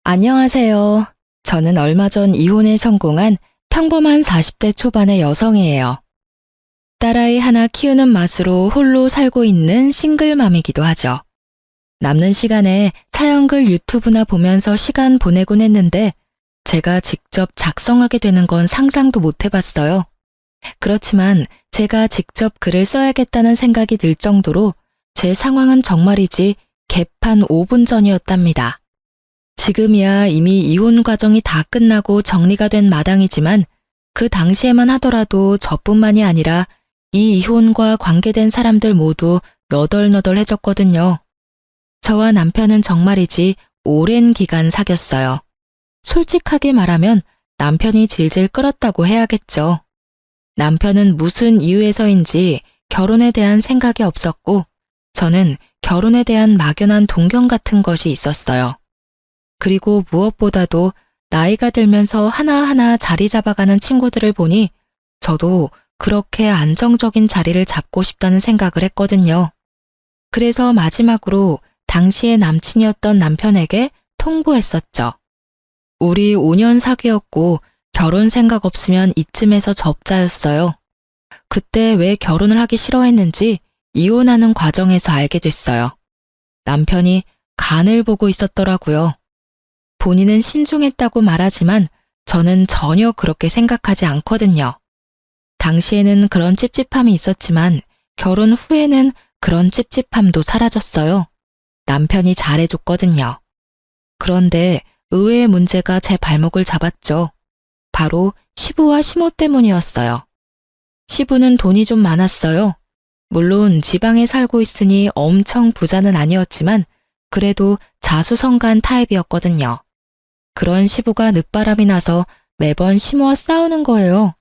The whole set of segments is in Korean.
안녕하세요. 저는 얼마 전 이혼에 성공한 평범한 40대 초반의 여성이에요. 딸아이 하나 키우는 맛으로 홀로 살고 있는 싱글맘이기도 하죠. 남는 시간에 사연글 유튜브나 보면서 시간 보내곤 했는데 제가 직접 작성하게 되는 건 상상도 못 해봤어요. 그렇지만 제가 직접 글을 써야겠다는 생각이 들 정도로 제 상황은 정말이지 개판 5분 전이었답니다. 지금이야 이미 이혼 과정이 다 끝나고 정리가 된 마당이지만 그 당시에만 하더라도 저뿐만이 아니라 이 이혼과 관계된 사람들 모두 너덜너덜해졌거든요. 저와 남편은 정말이지 오랜 기간 사귀었어요. 솔직하게 말하면 남편이 질질 끌었다고 해야겠죠. 남편은 무슨 이유에서인지 결혼에 대한 생각이 없었고 저는 결혼에 대한 막연한 동경 같은 것이 있었어요. 그리고 무엇보다도 나이가 들면서 하나하나 자리 잡아가는 친구들을 보니 저도 그렇게 안정적인 자리를 잡고 싶다는 생각을 했거든요. 그래서 마지막으로 당시의 남친이었던 남편에게 통보했었죠. 우리 5년 사귀었고 결혼 생각 없으면 이쯤에서 접자였어요. 그때 왜 결혼을 하기 싫어했는지 이혼하는 과정에서 알게 됐어요. 남편이 간을 보고 있었더라고요. 본인은 신중했다고 말하지만 저는 전혀 그렇게 생각하지 않거든요. 당시에는 그런 찝찝함이 있었지만 결혼 후에는 그런 찝찝함도 사라졌어요. 남편이 잘해줬거든요. 그런데 의외의 문제가 제 발목을 잡았죠. 바로 시부와 시모 때문이었어요. 시부는 돈이 좀 많았어요. 물론 지방에 살고 있으니 엄청 부자는 아니었지만 그래도 자수성가한 타입이었거든요. 그런 시부가 늦바람이 나서 매번 시모와 싸우는 거예요.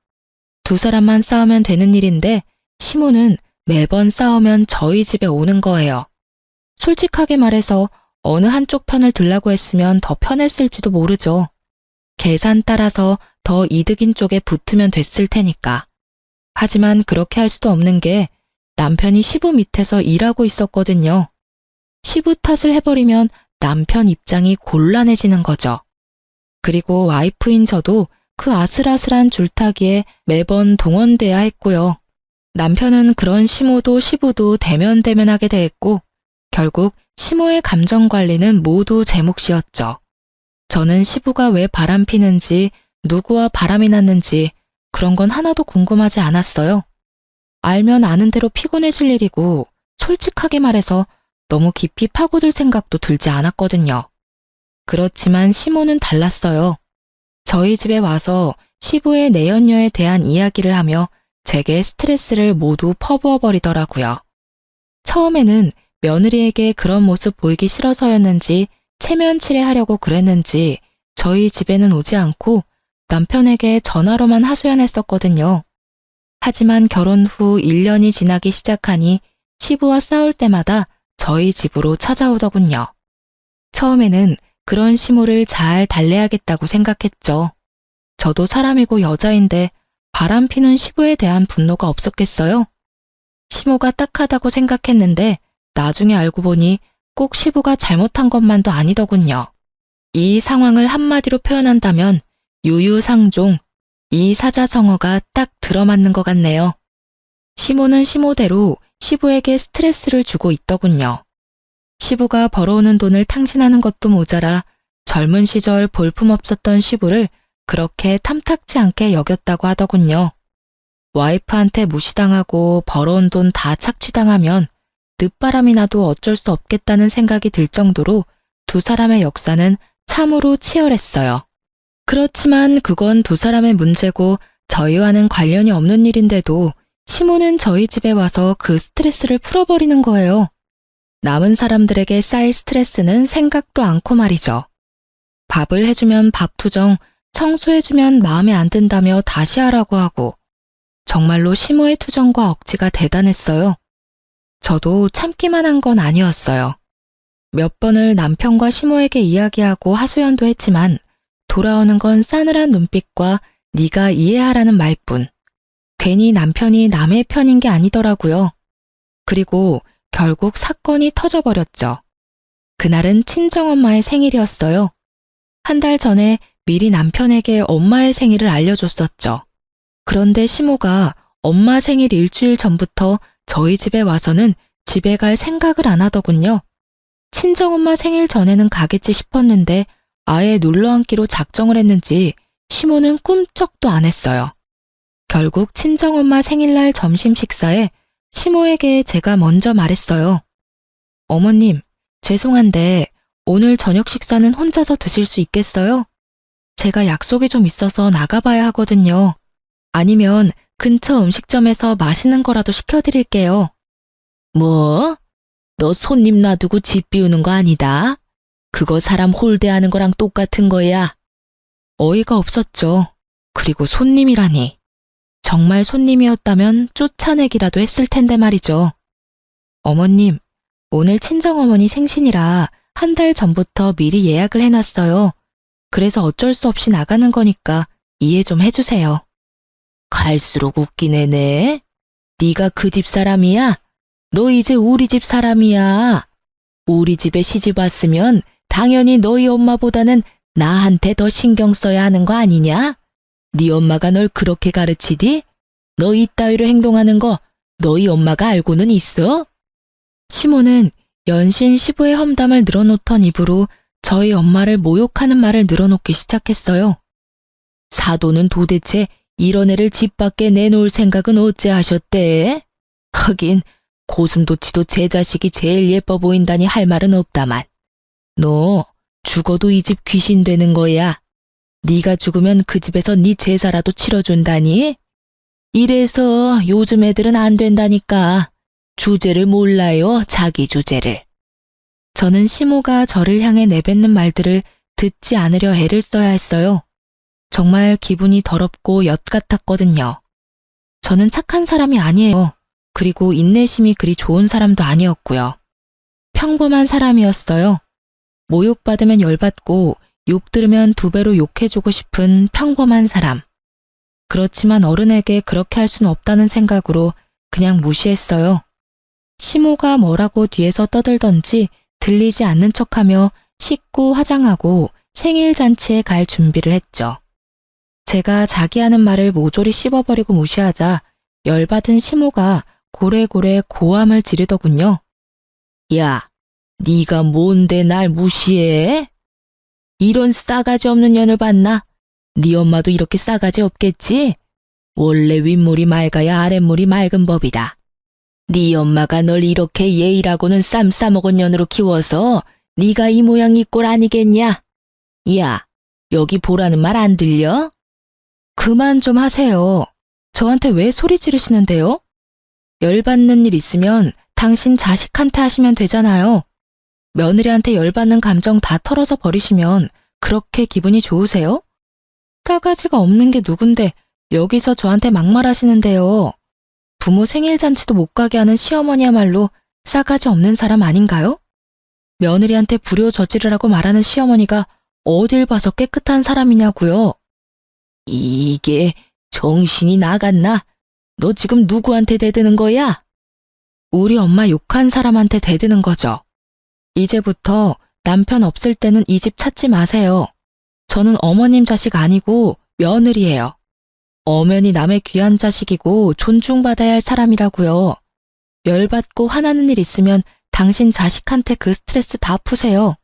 두 사람만 싸우면 되는 일인데 시모는 매번 싸우면 저희 집에 오는 거예요. 솔직하게 말해서 어느 한쪽 편을 들라고 했으면 더 편했을지도 모르죠. 계산 따라서 더 이득인 쪽에 붙으면 됐을 테니까. 하지만 그렇게 할 수도 없는 게 남편이 시부 밑에서 일하고 있었거든요. 시부 탓을 해버리면 남편 입장이 곤란해지는 거죠. 그리고 와이프인 저도 그 아슬아슬한 줄타기에 매번 동원돼야 했고요. 남편은 그런 시모도 시부도 대면대면하게 대했고 결국 시모의 감정 관리는 모두 제 몫이었죠. 저는 시부가 왜 바람피는지 누구와 바람이 났는지 그런 건 하나도 궁금하지 않았어요. 알면 아는 대로 피곤해질 일이고 솔직하게 말해서 너무 깊이 파고들 생각도 들지 않았거든요. 그렇지만 시모는 달랐어요. 저희 집에 와서 시부의 내연녀에 대한 이야기를 하며 제게 스트레스를 모두 퍼부어 버리더라고요. 처음에는 며느리에게 그런 모습 보이기 싫어서였는지 체면치레하려고 그랬는지 저희 집에는 오지 않고 남편에게 전화로만 하소연했었거든요. 하지만 결혼 후 1년이 지나기 시작하니 시부와 싸울 때마다 저희 집으로 찾아오더군요. 처음에는 그런 시모를 잘 달래야겠다고 생각했죠. 저도 사람이고 여자인데 바람피는 시부에 대한 분노가 없었겠어요? 시모가 딱하다고 생각했는데 나중에 알고 보니 꼭 시부가 잘못한 것만도 아니더군요. 이 상황을 한마디로 표현한다면 유유상종, 이 사자성어가 딱 들어맞는 것 같네요. 시모는 시모대로 시부에게 스트레스를 주고 있더군요. 시부가 벌어오는 돈을 탕진하는 것도 모자라 젊은 시절 볼품없었던 시부를 그렇게 탐탁지 않게 여겼다고 하더군요. 와이프한테 무시당하고 벌어온 돈 다 착취당하면 늦바람이 나도 어쩔 수 없겠다는 생각이 들 정도로 두 사람의 역사는 참으로 치열했어요. 그렇지만 그건 두 사람의 문제고 저희와는 관련이 없는 일인데도 시모는 저희 집에 와서 그 스트레스를 풀어버리는 거예요. 남은 사람들에게 쌓일 스트레스는 생각도 않고 말이죠. 밥을 해주면 밥 투정, 청소해주면 마음에 안 든다며 다시 하라고 하고 정말로 시모의 투정과 억지가 대단했어요. 저도 참기만 한 건 아니었어요. 몇 번을 남편과 시모에게 이야기하고 하소연도 했지만 돌아오는 건 싸늘한 눈빛과 네가 이해하라는 말뿐. 괜히 남편이 남의 편인 게 아니더라고요. 그리고 결국 사건이 터져버렸죠. 그날은 친정엄마의 생일이었어요. 한 달 전에 미리 남편에게 엄마의 생일을 알려줬었죠. 그런데 시모가 엄마 생일 일주일 전부터 저희 집에 와서는 집에 갈 생각을 안 하더군요. 친정엄마 생일 전에는 가겠지 싶었는데 아예 놀러앉기로 작정을 했는지 시모는 꿈쩍도 안 했어요. 결국 친정엄마 생일날 점심 식사에 시모에게 제가 먼저 말했어요. 어머님, 죄송한데 오늘 저녁 식사는 혼자서 드실 수 있겠어요? 제가 약속이 좀 있어서 나가봐야 하거든요. 아니면 근처 음식점에서 맛있는 거라도 시켜드릴게요. 뭐? 너 손님 놔두고 집 비우는 거 아니다? 그거 사람 홀대하는 거랑 똑같은 거야. 어이가 없었죠. 그리고 손님이라니. 정말 손님이었다면 쫓아내기라도 했을 텐데 말이죠. 어머님, 오늘 친정어머니 생신이라 한 달 전부터 미리 예약을 해놨어요. 그래서 어쩔 수 없이 나가는 거니까 이해 좀 해주세요. 갈수록 웃긴 애네. 네가 그 집 사람이야? 너 이제 우리 집 사람이야. 우리 집에 시집 왔으면 당연히 너희 엄마보다는 나한테 더 신경 써야 하는 거 아니냐? 네 엄마가 널 그렇게 가르치디? 너 이따위로 행동하는 거 너희 엄마가 알고는 있어? 시모는 연신 시부의 험담을 늘어놓던 입으로 저희 엄마를 모욕하는 말을 늘어놓기 시작했어요. 사돈은 도대체 이런 애를 집 밖에 내놓을 생각은 어째 하셨대? 하긴 고슴도치도 제 자식이 제일 예뻐 보인다니 할 말은 없다만. 너 죽어도 이 집 귀신 되는 거야. 네가 죽으면 그 집에서 네 제사라도 치러준다니? 이래서 요즘 애들은 안 된다니까. 주제를 몰라요, 자기 주제를. 저는 시모가 저를 향해 내뱉는 말들을 듣지 않으려 애를 써야 했어요. 정말 기분이 더럽고 엿 같았거든요. 저는 착한 사람이 아니에요. 그리고 인내심이 그리 좋은 사람도 아니었고요. 평범한 사람이었어요. 모욕받으면 열받고 욕 들으면 두 배로 욕해주고 싶은 평범한 사람. 그렇지만 어른에게 그렇게 할 수는 없다는 생각으로 그냥 무시했어요. 시모가 뭐라고 뒤에서 떠들던지 들리지 않는 척하며 씻고 화장하고 생일 잔치에 갈 준비를 했죠. 제가 자기 하는 말을 모조리 씹어버리고 무시하자 열받은 시모가 고래고래 고함을 지르더군요. 야, 네가 뭔데 날 무시해? 이런 싸가지 없는 년을 봤나? 네 엄마도 이렇게 싸가지 없겠지? 원래 윗물이 맑아야 아랫물이 맑은 법이다. 네 엄마가 널 이렇게 예의라고는 쌈 싸먹은 년으로 키워서 네가 이 모양 이 꼴 아니겠냐? 야, 여기 보라는 말 안 들려? 그만 좀 하세요. 저한테 왜 소리 지르시는데요? 열받는 일 있으면 당신 자식한테 하시면 되잖아요. 며느리한테 열받는 감정 다 털어서 버리시면 그렇게 기분이 좋으세요? 싸가지가 없는 게 누군데 여기서 저한테 막말하시는데요. 부모 생일 잔치도 못 가게 하는 시어머니야말로 싸가지 없는 사람 아닌가요? 며느리한테 불효 저지르라고 말하는 시어머니가 어딜 봐서 깨끗한 사람이냐고요. 이게 정신이 나갔나? 너 지금 누구한테 대드는 거야? 우리 엄마 욕한 사람한테 대드는 거죠. 이제부터 남편 없을 때는 이 집 찾지 마세요. 저는 어머님 자식 아니고 며느리예요. 엄연히 남의 귀한 자식이고 존중받아야 할 사람이라고요. 열받고 화나는 일 있으면 당신 자식한테 그 스트레스 다 푸세요.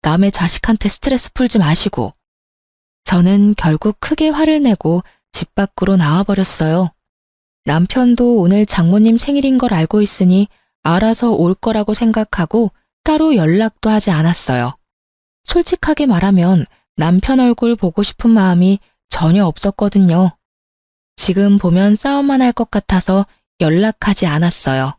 남의 자식한테 스트레스 풀지 마시고. 저는 결국 크게 화를 내고 집 밖으로 나와버렸어요. 남편도 오늘 장모님 생일인 걸 알고 있으니 알아서 올 거라고 생각하고 따로 연락도 하지 않았어요. 솔직하게 말하면 남편 얼굴 보고 싶은 마음이 전혀 없었거든요. 지금 보면 싸움만 할 것 같아서 연락하지 않았어요.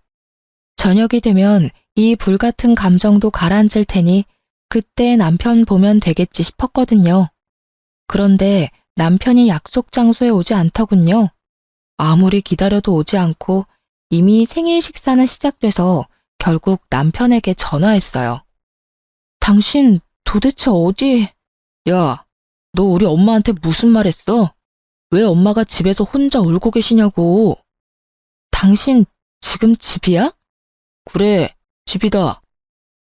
저녁이 되면 이 불같은 감정도 가라앉을 테니 그때 남편 보면 되겠지 싶었거든요. 그런데 남편이 약속 장소에 오지 않더군요. 아무리 기다려도 오지 않고 이미 생일 식사는 시작돼서 결국 남편에게 전화했어요. 당신 도대체 어디... 야, 너 우리 엄마한테 무슨 말 했어? 왜 엄마가 집에서 혼자 울고 계시냐고. 당신 지금 집이야? 그래, 집이다.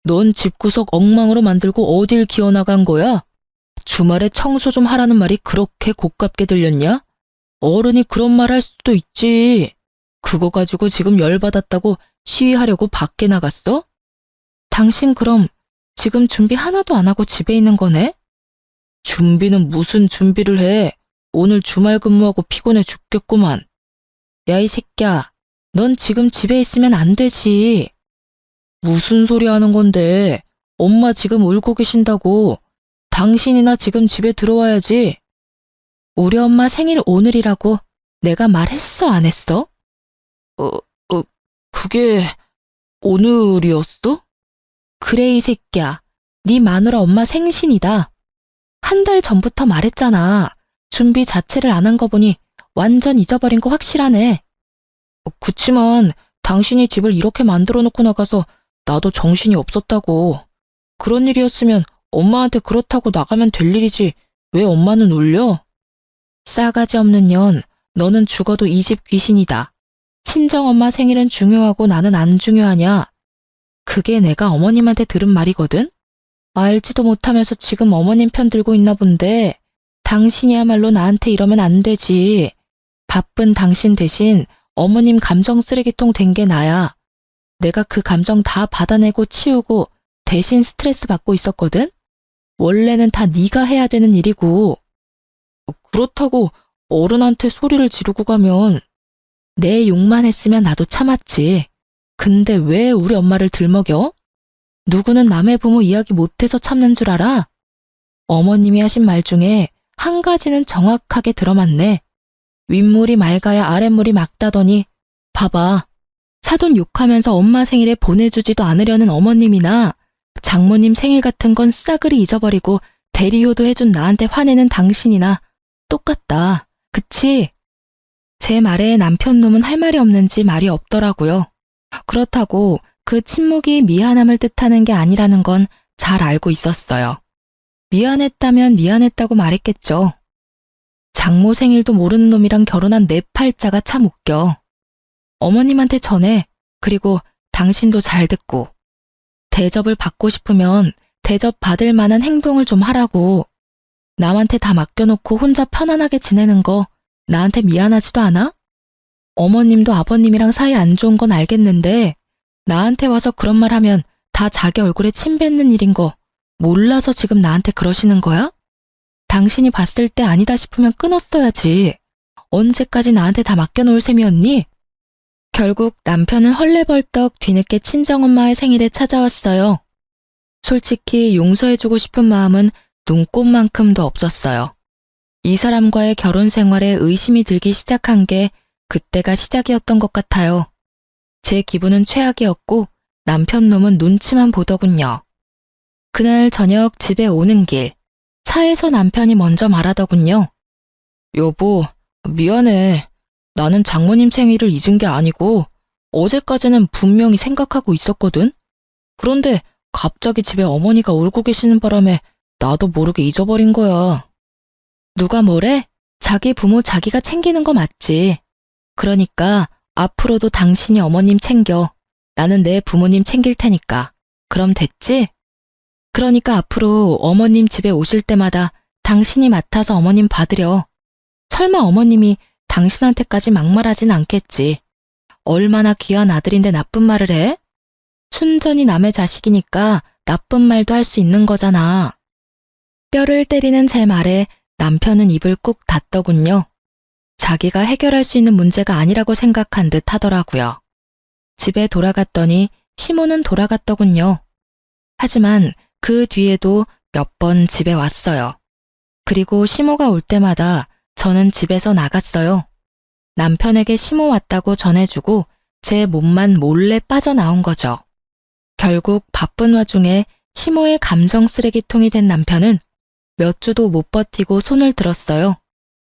넌 집구석 엉망으로 만들고 어딜 기어나간 거야? 주말에 청소 좀 하라는 말이 그렇게 고깝게 들렸냐? 어른이 그런 말 할 수도 있지. 그거 가지고 지금 열받았다고 시위하려고 밖에 나갔어? 당신 그럼 지금 준비 하나도 안 하고 집에 있는 거네? 준비는 무슨 준비를 해? 오늘 주말 근무하고 피곤해 죽겠구만. 야, 이 새끼야. 넌 지금 집에 있으면 안 되지. 무슨 소리 하는 건데? 엄마 지금 울고 계신다고. 당신이나 지금 집에 들어와야지. 우리 엄마 생일 오늘이라고 내가 말했어, 안 했어? 그게 오늘이었어? 그래, 이 새끼야. 네 마누라 엄마 생신이다. 한 달 전부터 말했잖아. 준비 자체를 안 한 거 보니 완전 잊어버린 거 확실하네. 그치만 당신이 집을 이렇게 만들어 놓고 나가서 나도 정신이 없었다고. 그런 일이었으면 엄마한테 그렇다고 나가면 될 일이지. 왜 엄마는 울려? 싸가지 없는 년, 너는 죽어도 이 집 귀신이다. 친정엄마 생일은 중요하고 나는 안 중요하냐? 그게 내가 어머님한테 들은 말이거든? 알지도 못하면서 지금 어머님 편 들고 있나 본데 당신이야말로 나한테 이러면 안 되지. 바쁜 당신 대신 어머님 감정 쓰레기통 된 게 나야. 내가 그 감정 다 받아내고 치우고 대신 스트레스 받고 있었거든? 원래는 다 네가 해야 되는 일이고. 그렇다고 어른한테 소리를 지르고 가면 내 욕만 했으면 나도 참았지. 근데 왜 우리 엄마를 들먹여? 누구는 남의 부모 이야기 못해서 참는 줄 알아? 어머님이 하신 말 중에 한 가지는 정확하게 들어맞네. 윗물이 맑아야 아랫물이 맑다더니 봐봐. 사돈 욕하면서 엄마 생일에 보내주지도 않으려는 어머님이나 장모님 생일 같은 건 싸그리 잊어버리고 대리효도 해준 나한테 화내는 당신이나 똑같다. 그치? 제 말에 남편 놈은 할 말이 없는지 말이 없더라고요. 그렇다고 그 침묵이 미안함을 뜻하는 게 아니라는 건 잘 알고 있었어요. 미안했다면 미안했다고 말했겠죠. 장모 생일도 모르는 놈이랑 결혼한 내 팔자가 참 웃겨. 어머님한테 전해. 그리고 당신도 잘 듣고. 대접을 받고 싶으면 대접 받을 만한 행동을 좀 하라고. 남한테 다 맡겨놓고 혼자 편안하게 지내는 거 나한테 미안하지도 않아? 어머님도 아버님이랑 사이 안 좋은 건 알겠는데 나한테 와서 그런 말 하면 다 자기 얼굴에 침 뱉는 일인 거 몰라서 지금 나한테 그러시는 거야? 당신이 봤을 때 아니다 싶으면 끊었어야지. 언제까지 나한테 다 맡겨놓을 셈이었니? 결국 남편은 헐레벌떡 뒤늦게 친정엄마의 생일에 찾아왔어요. 솔직히 용서해주고 싶은 마음은 눈꼽만큼도 없었어요. 이 사람과의 결혼 생활에 의심이 들기 시작한 게 그때가 시작이었던 것 같아요. 제 기분은 최악이었고 남편 놈은 눈치만 보더군요. 그날 저녁 집에 오는 길, 차에서 남편이 먼저 말하더군요. 여보, 미안해. 나는 장모님 생일을 잊은 게 아니고 어제까지는 분명히 생각하고 있었거든. 그런데 갑자기 집에 어머니가 울고 계시는 바람에 나도 모르게 잊어버린 거야. 누가 뭐래? 자기 부모 자기가 챙기는 거 맞지. 그러니까 앞으로도 당신이 어머님 챙겨. 나는 내 부모님 챙길 테니까. 그럼 됐지? 그러니까 앞으로 어머님 집에 오실 때마다 당신이 맡아서 어머님 받으려. 설마 어머님이 당신한테까지 막말하진 않겠지. 얼마나 귀한 아들인데 나쁜 말을 해? 순전히 남의 자식이니까 나쁜 말도 할 수 있는 거잖아. 뼈를 때리는 제 말에 남편은 입을 꾹 닫더군요. 자기가 해결할 수 있는 문제가 아니라고 생각한 듯 하더라고요. 집에 돌아갔더니 시모는 돌아갔더군요. 하지만 그 뒤에도 몇 번 집에 왔어요. 그리고 시모가 올 때마다 저는 집에서 나갔어요. 남편에게 시모 왔다고 전해주고 제 몸만 몰래 빠져나온 거죠. 결국 바쁜 와중에 시모의 감정 쓰레기통이 된 남편은 몇 주도 못 버티고 손을 들었어요.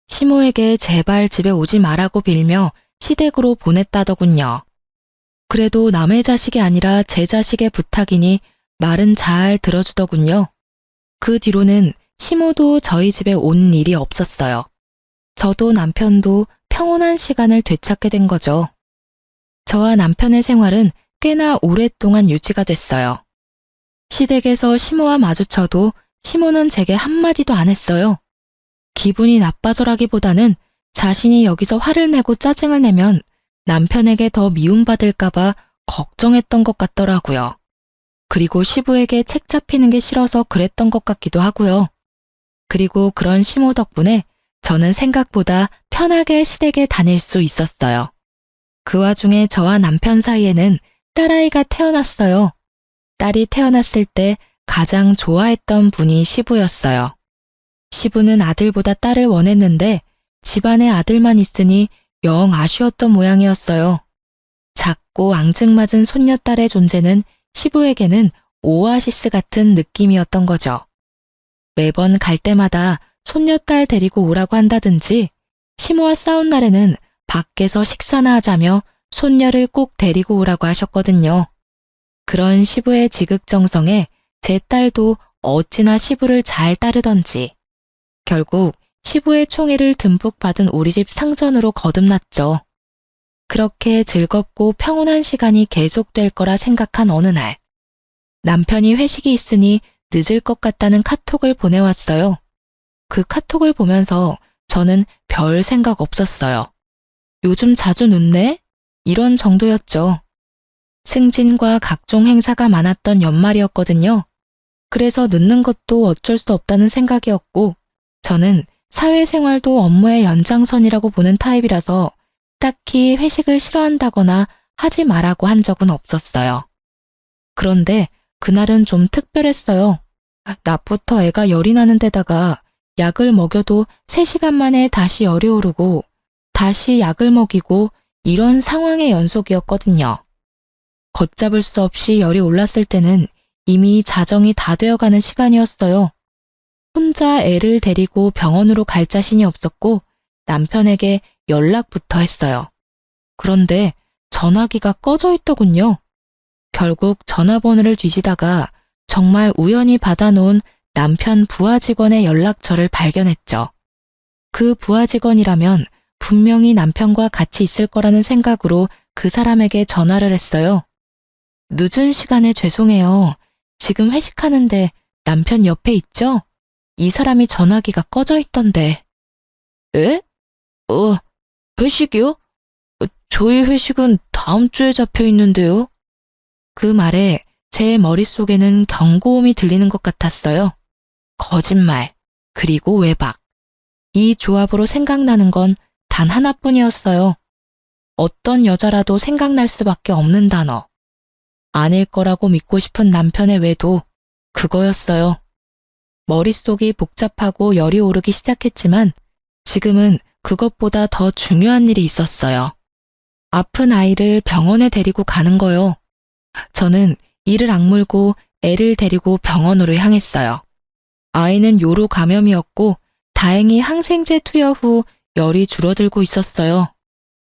시모에게 제발 집에 오지 말라고 빌며 시댁으로 보냈다더군요. 그래도 남의 자식이 아니라 제 자식의 부탁이니 말은 잘 들어주더군요. 그 뒤로는 시모도 저희 집에 온 일이 없었어요. 저도 남편도 평온한 시간을 되찾게 된 거죠. 저와 남편의 생활은 꽤나 오랫동안 유지가 됐어요. 시댁에서 시모와 마주쳐도 시모는 제게 한마디도 안 했어요. 기분이 나빠져라기보다는 자신이 여기서 화를 내고 짜증을 내면 남편에게 더 미움받을까봐 걱정했던 것 같더라고요. 그리고 시부에게 책 잡히는 게 싫어서 그랬던 것 같기도 하고요. 그리고 그런 시모 덕분에 저는 생각보다 편하게 시댁에 다닐 수 있었어요. 그 와중에 저와 남편 사이에는 딸아이가 태어났어요. 딸이 태어났을 때 가장 좋아했던 분이 시부였어요. 시부는 아들보다 딸을 원했는데 집안에 아들만 있으니 영 아쉬웠던 모양이었어요. 작고 앙증맞은 손녀딸의 존재는 시부에게는 오아시스 같은 느낌이었던 거죠. 매번 갈 때마다 손녀딸 데리고 오라고 한다든지 시모와 싸운 날에는 밖에서 식사나 하자며 손녀를 꼭 데리고 오라고 하셨거든요. 그런 시부의 지극정성에 제 딸도 어찌나 시부를 잘 따르던지 결국 시부의 총애를 듬뿍 받은 우리 집 상전으로 거듭났죠. 그렇게 즐겁고 평온한 시간이 계속될 거라 생각한 어느 날 남편이 회식이 있으니 늦을 것 같다는 카톡을 보내왔어요. 그 카톡을 보면서 저는 별 생각 없었어요. 요즘 자주 늦네? 이런 정도였죠. 승진과 각종 행사가 많았던 연말이었거든요. 그래서 늦는 것도 어쩔 수 없다는 생각이었고 저는 사회생활도 업무의 연장선이라고 보는 타입이라서 딱히 회식을 싫어한다거나 하지 말라고 한 적은 없었어요. 그런데 그날은 좀 특별했어요. 낮부터 애가 열이 나는 데다가 약을 먹여도 3시간 만에 다시 열이 오르고 다시 약을 먹이고 이런 상황의 연속이었거든요. 걷잡을 수 없이 열이 올랐을 때는 이미 자정이 다 되어가는 시간이었어요. 혼자 애를 데리고 병원으로 갈 자신이 없었고 남편에게 연락부터 했어요. 그런데 전화기가 꺼져 있더군요. 결국 전화번호를 뒤지다가 정말 우연히 받아놓은 남편 부하 직원의 연락처를 발견했죠. 그 부하 직원이라면 분명히 남편과 같이 있을 거라는 생각으로 그 사람에게 전화를 했어요. 늦은 시간에 죄송해요. 지금 회식하는데 남편 옆에 있죠? 이 사람이 전화기가 꺼져 있던데. 에? 회식이요? 저희 회식은 다음 주에 잡혀 있는데요. 그 말에 제 머릿속에는 경고음이 들리는 것 같았어요. 거짓말, 그리고 외박. 이 조합으로 생각나는 건 단 하나뿐이었어요. 어떤 여자라도 생각날 수밖에 없는 단어. 아닐 거라고 믿고 싶은 남편의 외도 그거였어요. 머릿속이 복잡하고 열이 오르기 시작했지만 지금은 그것보다 더 중요한 일이 있었어요. 아픈 아이를 병원에 데리고 가는 거요. 저는 이를 악물고 애를 데리고 병원으로 향했어요. 아이는 요로 감염이었고 다행히 항생제 투여 후 열이 줄어들고 있었어요.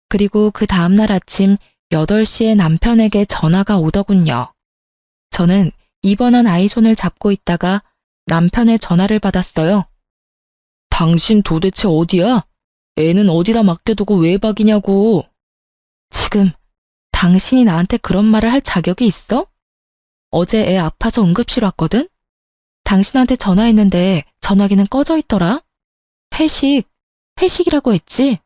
그리고 그 다음날 아침 8시에 남편에게 전화가 오더군요. 저는 입원한 아이 손을 잡고 있다가 남편의 전화를 받았어요. 당신 도대체 어디야? 애는 어디다 맡겨두고 외박이냐고. 지금 당신이 나한테 그런 말을 할 자격이 있어? 어제 애 아파서 응급실 왔거든? 당신한테 전화했는데 전화기는 꺼져 있더라? 회식이라고 했지?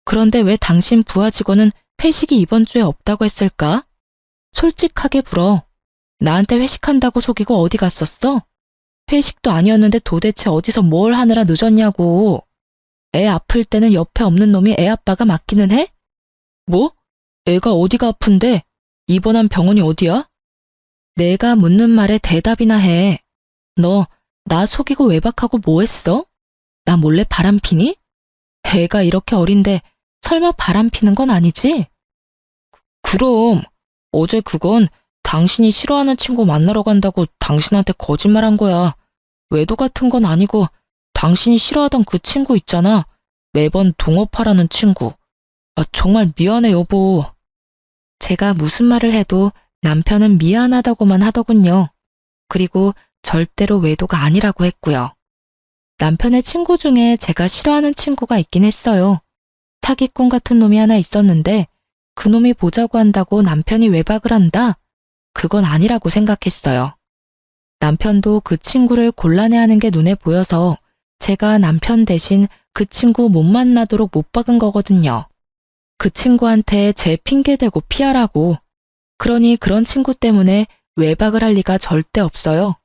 그런데 왜 당신 부하 직원은 회식이 이번 주에 없다고 했을까? 솔직하게 물어. 나한테 회식한다고 속이고 어디 갔었어? 회식도 아니었는데 도대체 어디서 뭘 하느라 늦었냐고. 애 아플 때는 옆에 없는 놈이 애 아빠가 맡기는 해? 뭐? 애가 어디가 아픈데? 입원한 병원이 어디야? 내가 묻는 말에 대답이나 해. 너 나 속이고 외박하고 뭐 했어? 나 몰래 바람 피니? 애가 이렇게 어린데 설마 바람 피는 건 아니지? 그럼 어제 그건 당신이 싫어하는 친구 만나러 간다고 당신한테 거짓말한 거야. 외도 같은 건 아니고 당신이 싫어하던 그 친구 있잖아. 매번 동업하라는 친구. 정말 미안해 여보. 제가 무슨 말을 해도 남편은 미안하다고만 하더군요. 그리고 절대로 외도가 아니라고 했고요. 남편의 친구 중에 제가 싫어하는 친구가 있긴 했어요. 사기꾼 같은 놈이 하나 있었는데 그 놈이 보자고 한다고 남편이 외박을 한다? 그건 아니라고 생각했어요. 남편도 그 친구를 곤란해하는 게 눈에 보여서 제가 남편 대신 그 친구 못 만나도록 못 박은 거거든요. 그 친구한테 제 핑계 대고 피하라고. 그러니 그런 친구 때문에 외박을 할 리가 절대 없어요.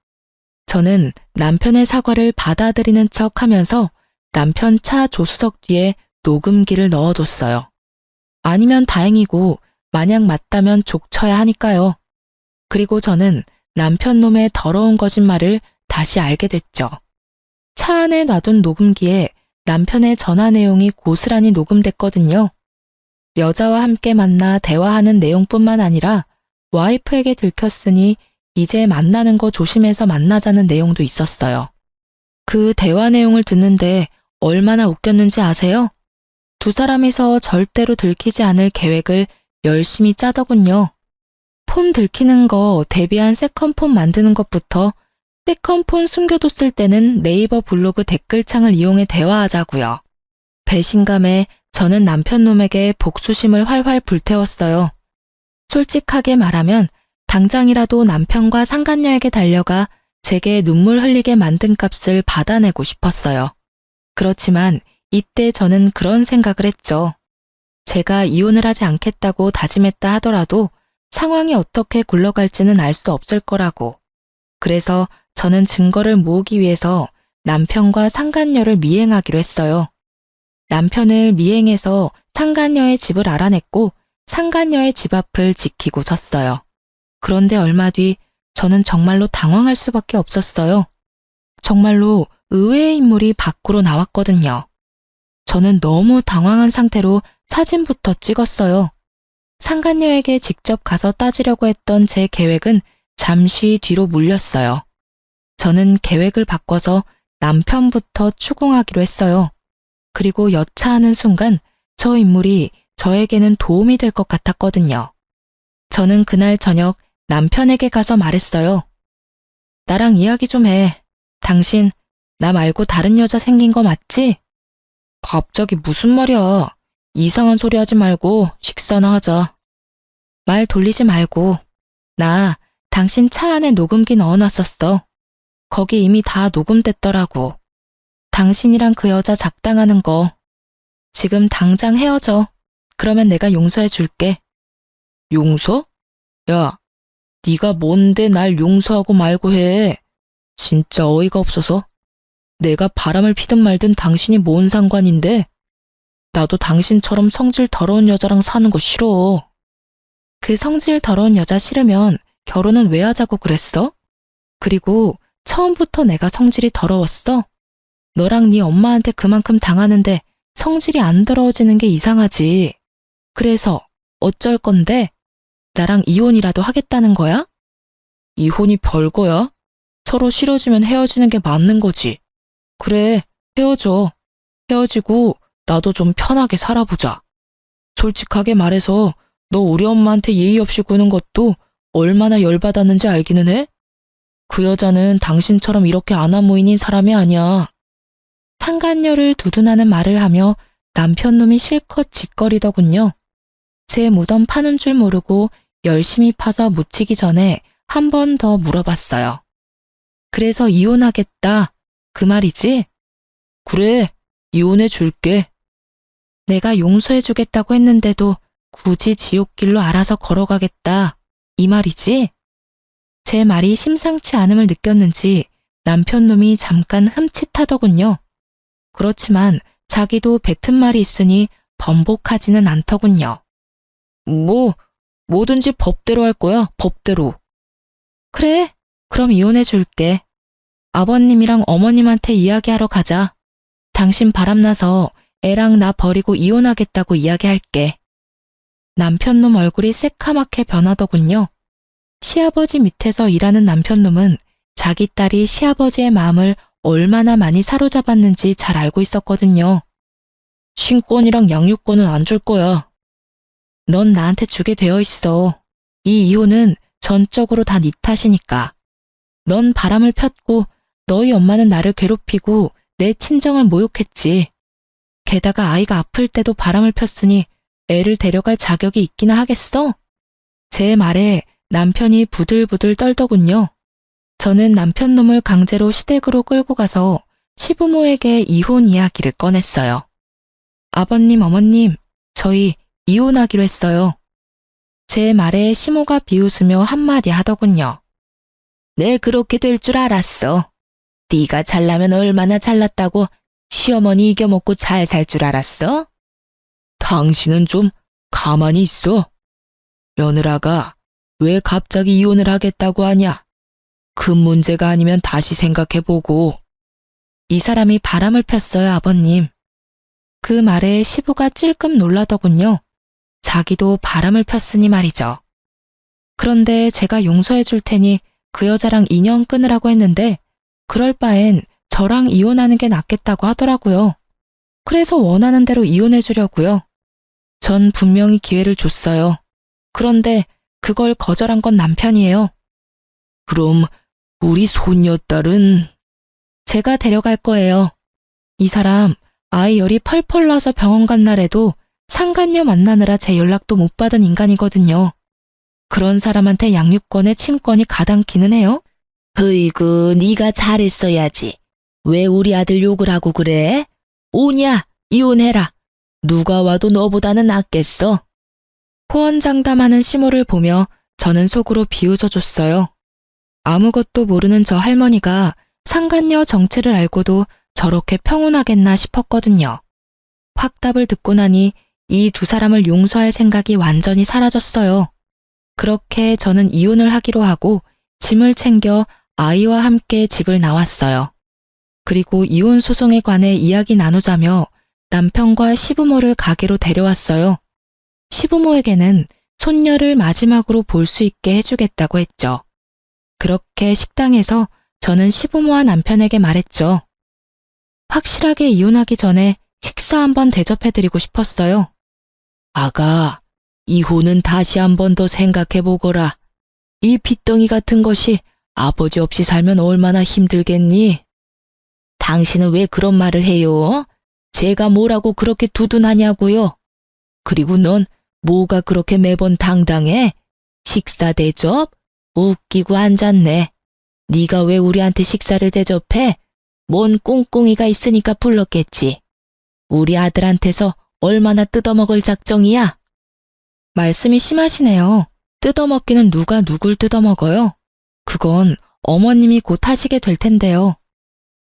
저는 남편의 사과를 받아들이는 척 하면서 남편 차 조수석 뒤에 녹음기를 넣어뒀어요. 아니면 다행이고 만약 맞다면 족쳐야 하니까요. 그리고 저는 남편 놈의 더러운 거짓말을 다시 알게 됐죠. 차 안에 놔둔 녹음기에 남편의 전화 내용이 고스란히 녹음됐거든요. 여자와 함께 만나 대화하는 내용뿐만 아니라 와이프에게 들켰으니 이제 만나는 거 조심해서 만나자는 내용도 있었어요. 그 대화 내용을 듣는데 얼마나 웃겼는지 아세요? 두 사람이서 절대로 들키지 않을 계획을 열심히 짜더군요. 폰 들키는 거 대비한 세컨폰 만드는 것부터 세컨폰 숨겨뒀을 때는 네이버 블로그 댓글창을 이용해 대화하자고요. 배신감에 저는 남편 놈에게 복수심을 활활 불태웠어요. 솔직하게 말하면 당장이라도 남편과 상간녀에게 달려가 제게 눈물 흘리게 만든 값을 받아내고 싶었어요. 그렇지만 이때 저는 그런 생각을 했죠. 제가 이혼을 하지 않겠다고 다짐했다 하더라도 상황이 어떻게 굴러갈지는 알 수 없을 거라고. 그래서 저는 증거를 모으기 위해서 남편과 상간녀를 미행하기로 했어요. 남편을 미행해서 상간녀의 집을 알아냈고 상간녀의 집 앞을 지키고 섰어요. 그런데 얼마 뒤 저는 정말로 당황할 수밖에 없었어요. 정말로 의외의 인물이 밖으로 나왔거든요. 저는 너무 당황한 상태로 사진부터 찍었어요. 상간녀에게 직접 가서 따지려고 했던 제 계획은 잠시 뒤로 물렸어요. 저는 계획을 바꿔서 남편부터 추궁하기로 했어요. 그리고 여차하는 순간 저 인물이 저에게는 도움이 될 것 같았거든요. 저는 그날 저녁 남편에게 가서 말했어요. 나랑 이야기 좀 해. 당신 나 말고 다른 여자 생긴 거 맞지? 갑자기 무슨 말이야. 이상한 소리 하지 말고 식사나 하자. 말 돌리지 말고. 나 당신 차 안에 녹음기 넣어놨었어. 거기 이미 다 녹음됐더라고. 당신이랑 그 여자 작당하는 거. 지금 당장 헤어져. 그러면 내가 용서해 줄게. 용서? 야, 네가 뭔데 날 용서하고 말고 해. 진짜 어이가 없어서. 내가 바람을 피든 말든 당신이 뭔 상관인데? 나도 당신처럼 성질 더러운 여자랑 사는 거 싫어. 그 성질 더러운 여자 싫으면 결혼은 왜 하자고 그랬어? 그리고 처음부터 내가 성질이 더러웠어? 너랑 네 엄마한테 그만큼 당하는데 성질이 안 더러워지는 게 이상하지. 그래서 어쩔 건데? 나랑 이혼이라도 하겠다는 거야? 이혼이 별거야? 서로 싫어지면 헤어지는 게 맞는 거지. 그래, 헤어져. 헤어지고 나도 좀 편하게 살아보자. 솔직하게 말해서 너 우리 엄마한테 예의 없이 구는 것도 얼마나 열받았는지 알기는 해? 그 여자는 당신처럼 이렇게 아나무인인 사람이 아니야. 상간녀를 두둔하는 말을 하며 남편놈이 실컷 짓거리더군요. 제 무덤 파는 줄 모르고 열심히 파서 묻히기 전에 한 번 더 물어봤어요. 그래서 이혼하겠다. 그 말이지? 그래, 이혼해 줄게. 내가 용서해 주겠다고 했는데도 굳이 지옥길로 알아서 걸어가겠다. 이 말이지? 제 말이 심상치 않음을 느꼈는지 남편놈이 잠깐 흠칫하더군요. 그렇지만 자기도 뱉은 말이 있으니 번복하지는 않더군요. 뭐든지 법대로 할 거야, 법대로. 그래, 그럼 이혼해 줄게. 아버님이랑 어머님한테 이야기하러 가자. 당신 바람나서 애랑 나 버리고 이혼하겠다고 이야기할게. 남편놈 얼굴이 새카맣게 변하더군요. 시아버지 밑에서 일하는 남편놈은 자기 딸이 시아버지의 마음을 얼마나 많이 사로잡았는지 잘 알고 있었거든요. 친권이랑 양육권은 안 줄 거야. 넌 나한테 주게 되어 있어. 이 이혼은 전적으로 다 네 탓이니까. 넌 바람을 폈고 너희 엄마는 나를 괴롭히고 내 친정을 모욕했지. 게다가 아이가 아플 때도 바람을 폈으니 애를 데려갈 자격이 있기나 하겠어? 제 말에 남편이 부들부들 떨더군요. 저는 남편 놈을 강제로 시댁으로 끌고 가서 시부모에게 이혼 이야기를 꺼냈어요. 아버님, 어머님, 저희 이혼하기로 했어요. 제 말에 시모가 비웃으며 한마디 하더군요. 내 그렇게 될 줄 알았어. 네가 잘나면 얼마나 잘났다고 시어머니 이겨먹고 잘 살 줄 알았어? 당신은 좀 가만히 있어. 며느라가 왜 갑자기 이혼을 하겠다고 하냐? 큰 문제가 아니면 다시 생각해보고. 이 사람이 바람을 폈어요, 아버님. 그 말에 시부가 찔끔 놀라더군요. 자기도 바람을 폈으니 말이죠. 그런데 제가 용서해 줄 테니 그 여자랑 인연 끊으라고 했는데 그럴 바엔 저랑 이혼하는 게 낫겠다고 하더라고요. 그래서 원하는 대로 이혼해 주려고요. 전 분명히 기회를 줬어요. 그런데 그걸 거절한 건 남편이에요. 그럼 우리 손녀딸은? 제가 데려갈 거예요. 이 사람 아이 열이 펄펄 나서 병원 간 날에도 상간녀 만나느라 제 연락도 못 받은 인간이거든요. 그런 사람한테 양육권에 친권이 가당키는 해요? 으이구, 네가 잘했어야지. 왜 우리 아들 욕을 하고 그래? 오냐, 이혼해라. 누가 와도 너보다는 낫겠어. 호언장담하는 시모를 보며 저는 속으로 비웃어줬어요. 아무것도 모르는 저 할머니가 상간녀 정체를 알고도 저렇게 평온하겠나 싶었거든요. 확답을 듣고 나니 이 두 사람을 용서할 생각이 완전히 사라졌어요. 그렇게 저는 이혼을 하기로 하고 짐을 챙겨 아이와 함께 집을 나왔어요. 그리고 이혼 소송에 관해 이야기 나누자며 남편과 시부모를 가게로 데려왔어요. 시부모에게는 손녀를 마지막으로 볼 수 있게 해주겠다고 했죠. 그렇게 식당에서 저는 시부모와 남편에게 말했죠. 확실하게 이혼하기 전에 식사 한번 대접해드리고 싶었어요. 아가, 이혼은 다시 한 번 더 생각해보거라. 이 빚덩이 같은 것이 아버지 없이 살면 얼마나 힘들겠니? 당신은 왜 그런 말을 해요? 제가 뭐라고 그렇게 두둔하냐고요? 그리고 넌 뭐가 그렇게 매번 당당해? 식사 대접? 웃기고 앉았네. 네가 왜 우리한테 식사를 대접해? 뭔 꿍꿍이가 있으니까 불렀겠지. 우리 아들한테서 얼마나 뜯어먹을 작정이야? 말씀이 심하시네요. 뜯어먹기는 누가 누굴 뜯어먹어요? 그건 어머님이 곧 하시게 될 텐데요.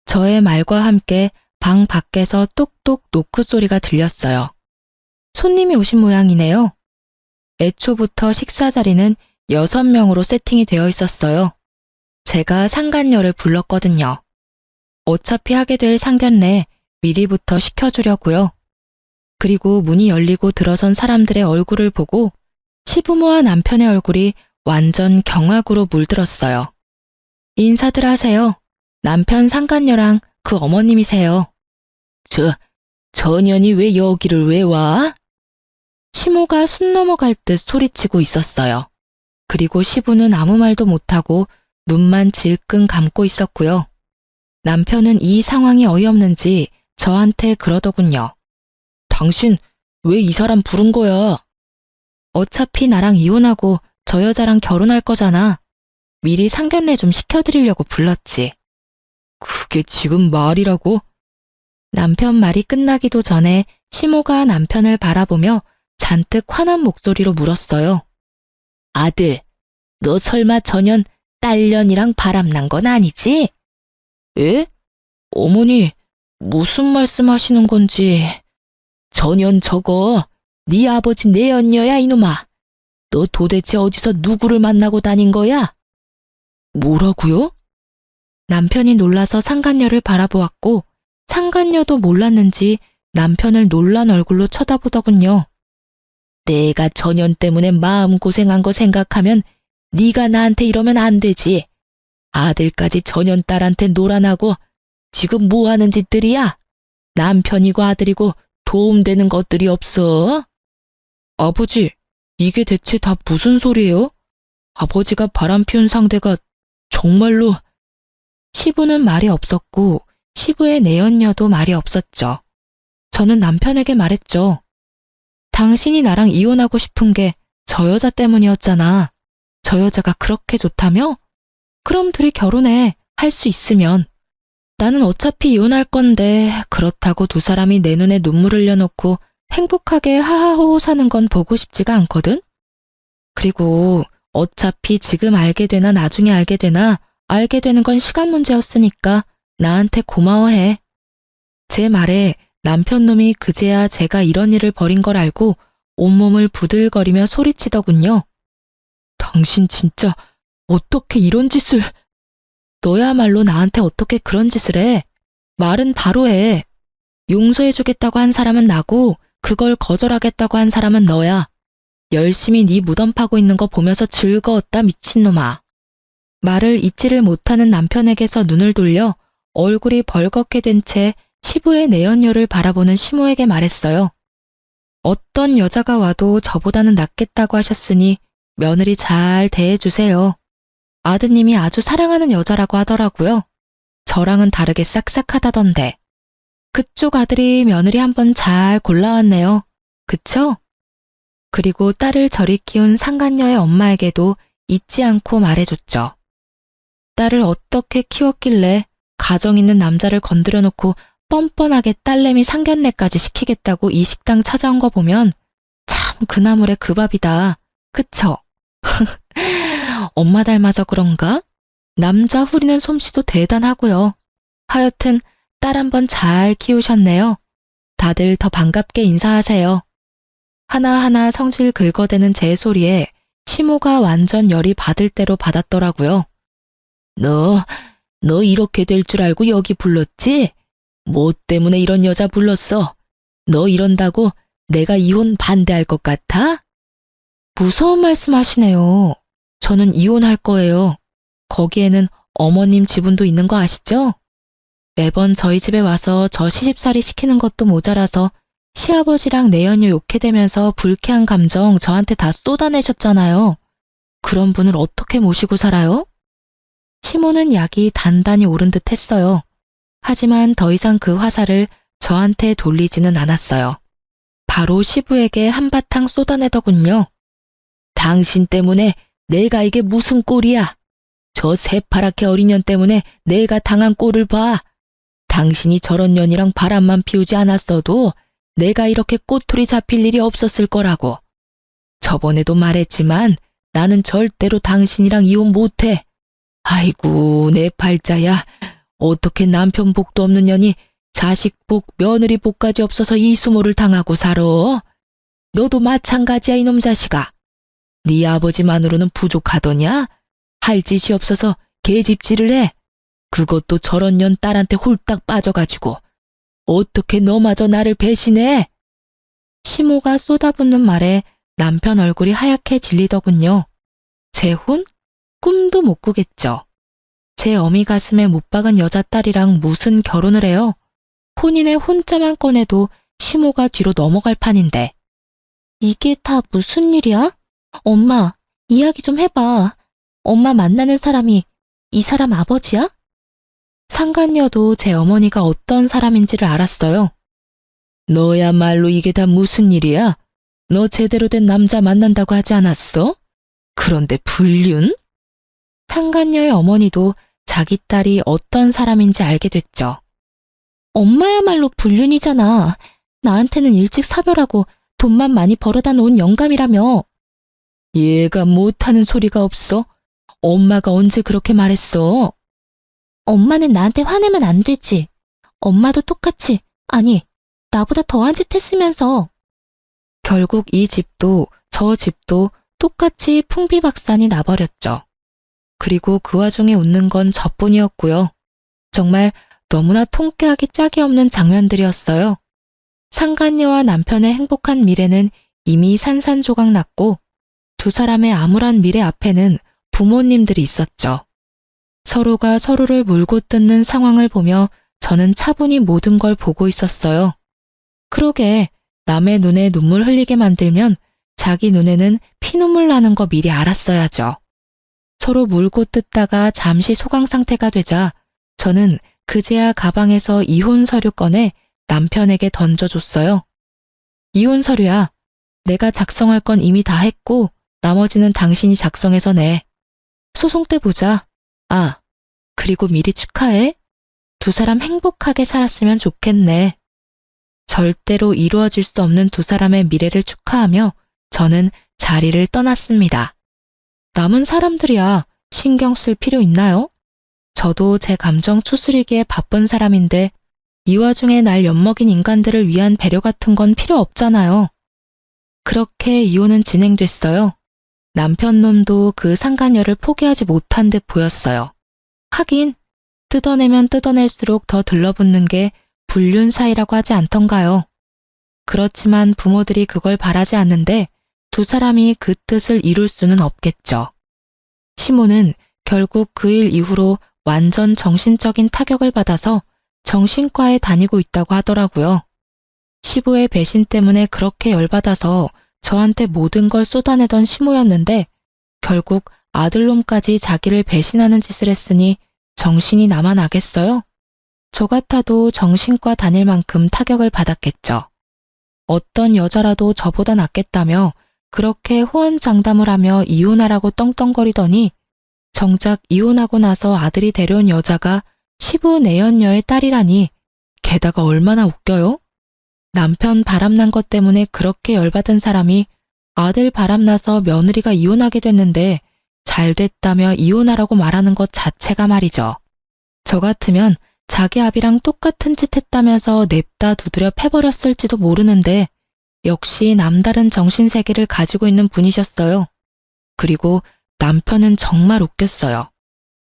저의 말과 함께 방 밖에서 똑똑 노크 소리가 들렸어요. 손님이 오신 모양이네요. 애초부터 식사 자리는 6명으로 세팅이 되어 있었어요. 제가 상간녀를 불렀거든요. 어차피 하게 될 상견례 미리부터 시켜주려고요. 그리고 문이 열리고 들어선 사람들의 얼굴을 보고 시부모와 남편의 얼굴이 완전 경악으로 물들었어요. 인사들 하세요. 남편 상간녀랑 그 어머님이세요. 저 년이 왜 여기를 왜 와? 시모가 숨 넘어갈 듯 소리치고 있었어요. 그리고 시부는 아무 말도 못하고 눈만 질끈 감고 있었고요. 남편은 이 상황이 어이없는지 저한테 그러더군요. 당신 왜 이 사람 부른 거야? 어차피 나랑 이혼하고 저 여자랑 결혼할 거잖아. 미리 상견례 좀 시켜드리려고 불렀지. 그게 지금 말이라고? 남편 말이 끝나기도 전에 시모가 남편을 바라보며 잔뜩 화난 목소리로 물었어요. 아들, 너 설마 전년 딸년이랑 바람난 건 아니지? 에? 어머니, 무슨 말씀하시는 건지. 전년 저거 네 아버지 내연녀야 이놈아. 너 도대체 어디서 누구를 만나고 다닌 거야? 뭐라고요? 남편이 놀라서 상간녀를 바라보았고 상간녀도 몰랐는지 남편을 놀란 얼굴로 쳐다보더군요. 내가 전년 때문에 마음고생한 거 생각하면 네가 나한테 이러면 안 되지. 아들까지 전년 딸한테 놀아나고 지금 뭐 하는 짓들이야? 남편이고 아들이고 도움되는 것들이 없어? 아버지, 이게 대체 다 무슨 소리예요? 아버지가 바람 피운 상대가 정말로... 시부는 말이 없었고 시부의 내연녀도 말이 없었죠. 저는 남편에게 말했죠. 당신이 나랑 이혼하고 싶은 게 저 여자 때문이었잖아. 저 여자가 그렇게 좋다며? 그럼 둘이 결혼해. 할 수 있으면. 나는 어차피 이혼할 건데 그렇다고 두 사람이 내 눈에 눈물 흘려놓고 행복하게 하하호호 사는 건 보고 싶지가 않거든? 그리고 어차피 지금 알게 되나 나중에 알게 되나 알게 되는 건 시간 문제였으니까 나한테 고마워해. 제 말에 남편 놈이 그제야 제가 이런 일을 벌인 걸 알고 온몸을 부들거리며 소리치더군요. 당신 진짜 어떻게 이런 짓을... 너야말로 나한테 어떻게 그런 짓을 해? 말은 바로 해. 용서해주겠다고 한 사람은 나고 그걸 거절하겠다고 한 사람은 너야. 열심히 네 무덤 파고 있는 거 보면서 즐거웠다 미친놈아. 말을 잊지를 못하는 남편에게서 눈을 돌려 얼굴이 벌겋게 된 채 시부의 내연녀를 바라보는 시모에게 말했어요. 어떤 여자가 와도 저보다는 낫겠다고 하셨으니 며느리 잘 대해주세요. 아드님이 아주 사랑하는 여자라고 하더라고요. 저랑은 다르게 싹싹하다던데. 그쪽 아들이 며느리 한번 잘 골라왔네요. 그쵸? 그리고 딸을 저리 키운 상간녀의 엄마에게도 잊지 않고 말해줬죠. 딸을 어떻게 키웠길래 가정 있는 남자를 건드려 놓고 뻔뻔하게 딸내미 상견례까지 시키겠다고 이 식당 찾아온 거 보면 참 그나물의 그 밥이다. 그쵸? 엄마 닮아서 그런가? 남자 후리는 솜씨도 대단하고요. 하여튼 딸 한번 잘 키우셨네요. 다들 더 반갑게 인사하세요. 하나하나 성질 긁어대는 제 소리에 시모가 완전 열이 받을 대로 받았더라고요. 너 이렇게 될 줄 알고 여기 불렀지? 뭐 때문에 이런 여자 불렀어? 너 이런다고 내가 이혼 반대할 것 같아? 무서운 말씀 하시네요. 저는 이혼할 거예요. 거기에는 어머님 지분도 있는 거 아시죠? 매번 저희 집에 와서 저 시집살이 시키는 것도 모자라서 시아버지랑 내연녀 욕해대면서 불쾌한 감정 저한테 다 쏟아내셨잖아요. 그런 분을 어떻게 모시고 살아요? 시모는 약이 단단히 오른 듯 했어요. 하지만 더 이상 그 화살을 저한테 돌리지는 않았어요. 바로 시부에게 한바탕 쏟아내더군요. 당신 때문에 내가 이게 무슨 꼴이야. 저 새파랗게 어린 년 때문에 내가 당한 꼴을 봐. 당신이 저런 년이랑 바람만 피우지 않았어도 내가 이렇게 꼬투리 잡힐 일이 없었을 거라고. 저번에도 말했지만 나는 절대로 당신이랑 이혼 못해. 아이고 내 팔자야. 어떻게 남편 복도 없는 년이 자식 복, 며느리 복까지 없어서 이 수모를 당하고 살아? 너도 마찬가지야 이놈 자식아. 네 아버지만으로는 부족하더냐? 할 짓이 없어서 계집질을 해. 그것도 저런 년 딸한테 홀딱 빠져가지고. 어떻게 너마저 나를 배신해? 시모가 쏟아붓는 말에 남편 얼굴이 하얗게 질리더군요. 재혼? 꿈도 못 꾸겠죠. 제 어미 가슴에 못 박은 여자딸이랑 무슨 결혼을 해요? 혼인의 혼자만 꺼내도 시모가 뒤로 넘어갈 판인데. 이게 다 무슨 일이야? 엄마, 이야기 좀 해봐. 엄마 만나는 사람이 이 사람 아버지야? 상간녀도 제 어머니가 어떤 사람인지를 알았어요. 너야말로 이게 다 무슨 일이야? 너 제대로 된 남자 만난다고 하지 않았어? 그런데 불륜? 상간녀의 어머니도 자기 딸이 어떤 사람인지 알게 됐죠. 엄마야말로 불륜이잖아. 나한테는 일찍 사별하고 돈만 많이 벌어다 놓은 영감이라며. 얘가 못하는 소리가 없어? 엄마가 언제 그렇게 말했어? 엄마는 나한테 화내면 안 되지. 엄마도 똑같이, 아니, 나보다 더한 짓 했으면서. 결국 이 집도 저 집도 똑같이 풍비박산이 나버렸죠. 그리고 그 와중에 웃는 건 저뿐이었고요. 정말 너무나 통쾌하기 짝이 없는 장면들이었어요. 상간녀와 남편의 행복한 미래는 이미 산산조각 났고 두 사람의 암울한 미래 앞에는 부모님들이 있었죠. 서로가 서로를 물고 뜯는 상황을 보며 저는 차분히 모든 걸 보고 있었어요. 그러게 남의 눈에 눈물 흘리게 만들면 자기 눈에는 피눈물 나는 거 미리 알았어야죠. 서로 물고 뜯다가 잠시 소강 상태가 되자 저는 그제야 가방에서 이혼 서류 꺼내 남편에게 던져줬어요. 이혼 서류야. 내가 작성할 건 이미 다 했고 나머지는 당신이 작성해서 내. 소송 때 보자. 아, 그리고 미리 축하해. 두 사람 행복하게 살았으면 좋겠네. 절대로 이루어질 수 없는 두 사람의 미래를 축하하며 저는 자리를 떠났습니다. 남은 사람들이야 신경 쓸 필요 있나요? 저도 제 감정 추스리기에 바쁜 사람인데 이 와중에 날 엿먹인 인간들을 위한 배려 같은 건 필요 없잖아요. 그렇게 이혼은 진행됐어요. 남편 놈도 그 상간녀를 포기하지 못한 듯 보였어요. 하긴 뜯어내면 뜯어낼수록 더 들러붙는 게 불륜 사이라고 하지 않던가요. 그렇지만 부모들이 그걸 바라지 않는데 두 사람이 그 뜻을 이룰 수는 없겠죠. 시모는 결국 그 일 이후로 완전 정신적인 타격을 받아서 정신과에 다니고 있다고 하더라고요. 시부의 배신 때문에 그렇게 열받아서 저한테 모든 걸 쏟아내던 시모였는데 결국 아들놈까지 자기를 배신하는 짓을 했으니 정신이 남아나겠어요? 저 같아도 정신과 다닐 만큼 타격을 받았겠죠. 어떤 여자라도 저보다 낫겠다며 그렇게 호언장담을 하며 이혼하라고 떵떵거리더니 정작 이혼하고 나서 아들이 데려온 여자가 시부 내연녀의 딸이라니 게다가 얼마나 웃겨요? 남편 바람난 것 때문에 그렇게 열받은 사람이 아들 바람나서 며느리가 이혼하게 됐는데 잘 됐다며 이혼하라고 말하는 것 자체가 말이죠. 저 같으면 자기 아비랑 똑같은 짓 했다면서 냅다 두드려 패버렸을지도 모르는데 역시 남다른 정신세계를 가지고 있는 분이셨어요. 그리고 남편은 정말 웃겼어요.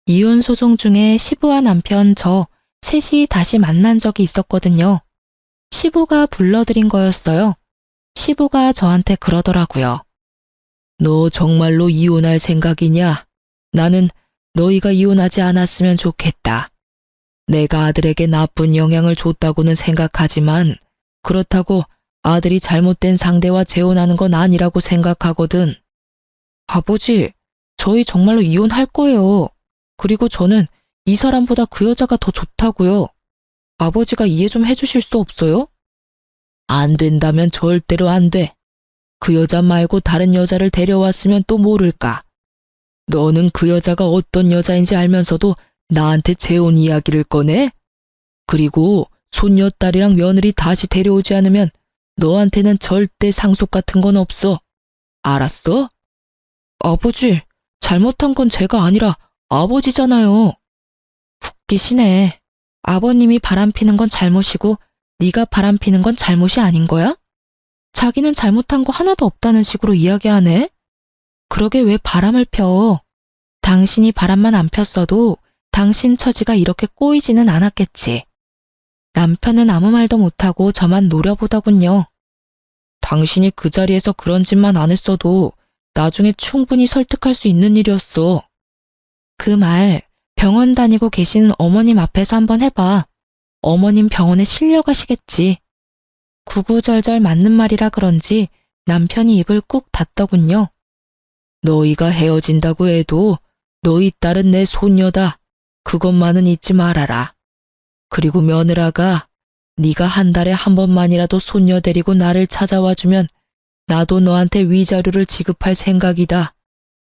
이혼 소송 중에 시부와 남편 저 셋이 다시 만난 적이 있었거든요. 시부가 불러들인 거였어요. 시부가 저한테 그러더라고요. 너 정말로 이혼할 생각이냐? 나는 너희가 이혼하지 않았으면 좋겠다. 내가 아들에게 나쁜 영향을 줬다고는 생각하지만 그렇다고 아들이 잘못된 상대와 재혼하는 건 아니라고 생각하거든. 아버지, 저희 정말로 이혼할 거예요. 그리고 저는 이 사람보다 그 여자가 더 좋다고요. 아버지가 이해 좀 해주실 수 없어요? 안 된다면 절대로 안 돼. 그 여자 말고 다른 여자를 데려왔으면 또 모를까. 너는 그 여자가 어떤 여자인지 알면서도 나한테 재혼 이야기를 꺼내? 그리고 손녀딸이랑 며느리 다시 데려오지 않으면 너한테는 절대 상속 같은 건 없어. 알았어? 아버지, 잘못한 건 제가 아니라 아버지잖아요. 웃기시네. 아버님이 바람피는 건 잘못이고 네가 바람피는 건 잘못이 아닌 거야? 자기는 잘못한 거 하나도 없다는 식으로 이야기하네. 그러게 왜 바람을 펴? 당신이 바람만 안 폈어도 당신 처지가 이렇게 꼬이지는 않았겠지. 남편은 아무 말도 못하고 저만 노려보더군요. 당신이 그 자리에서 그런 짓만 안 했어도 나중에 충분히 설득할 수 있는 일이었어. 그 말 병원 다니고 계신 어머님 앞에서 한번 해봐. 어머님 병원에 실려가시겠지. 구구절절 맞는 말이라 그런지 남편이 입을 꾹 닫더군요. 너희가 헤어진다고 해도 너희 딸은 내 손녀다. 그것만은 잊지 말아라. 그리고 며느라가 네가 한 달에 한 번만이라도 손녀 데리고 나를 찾아와주면 나도 너한테 위자료를 지급할 생각이다.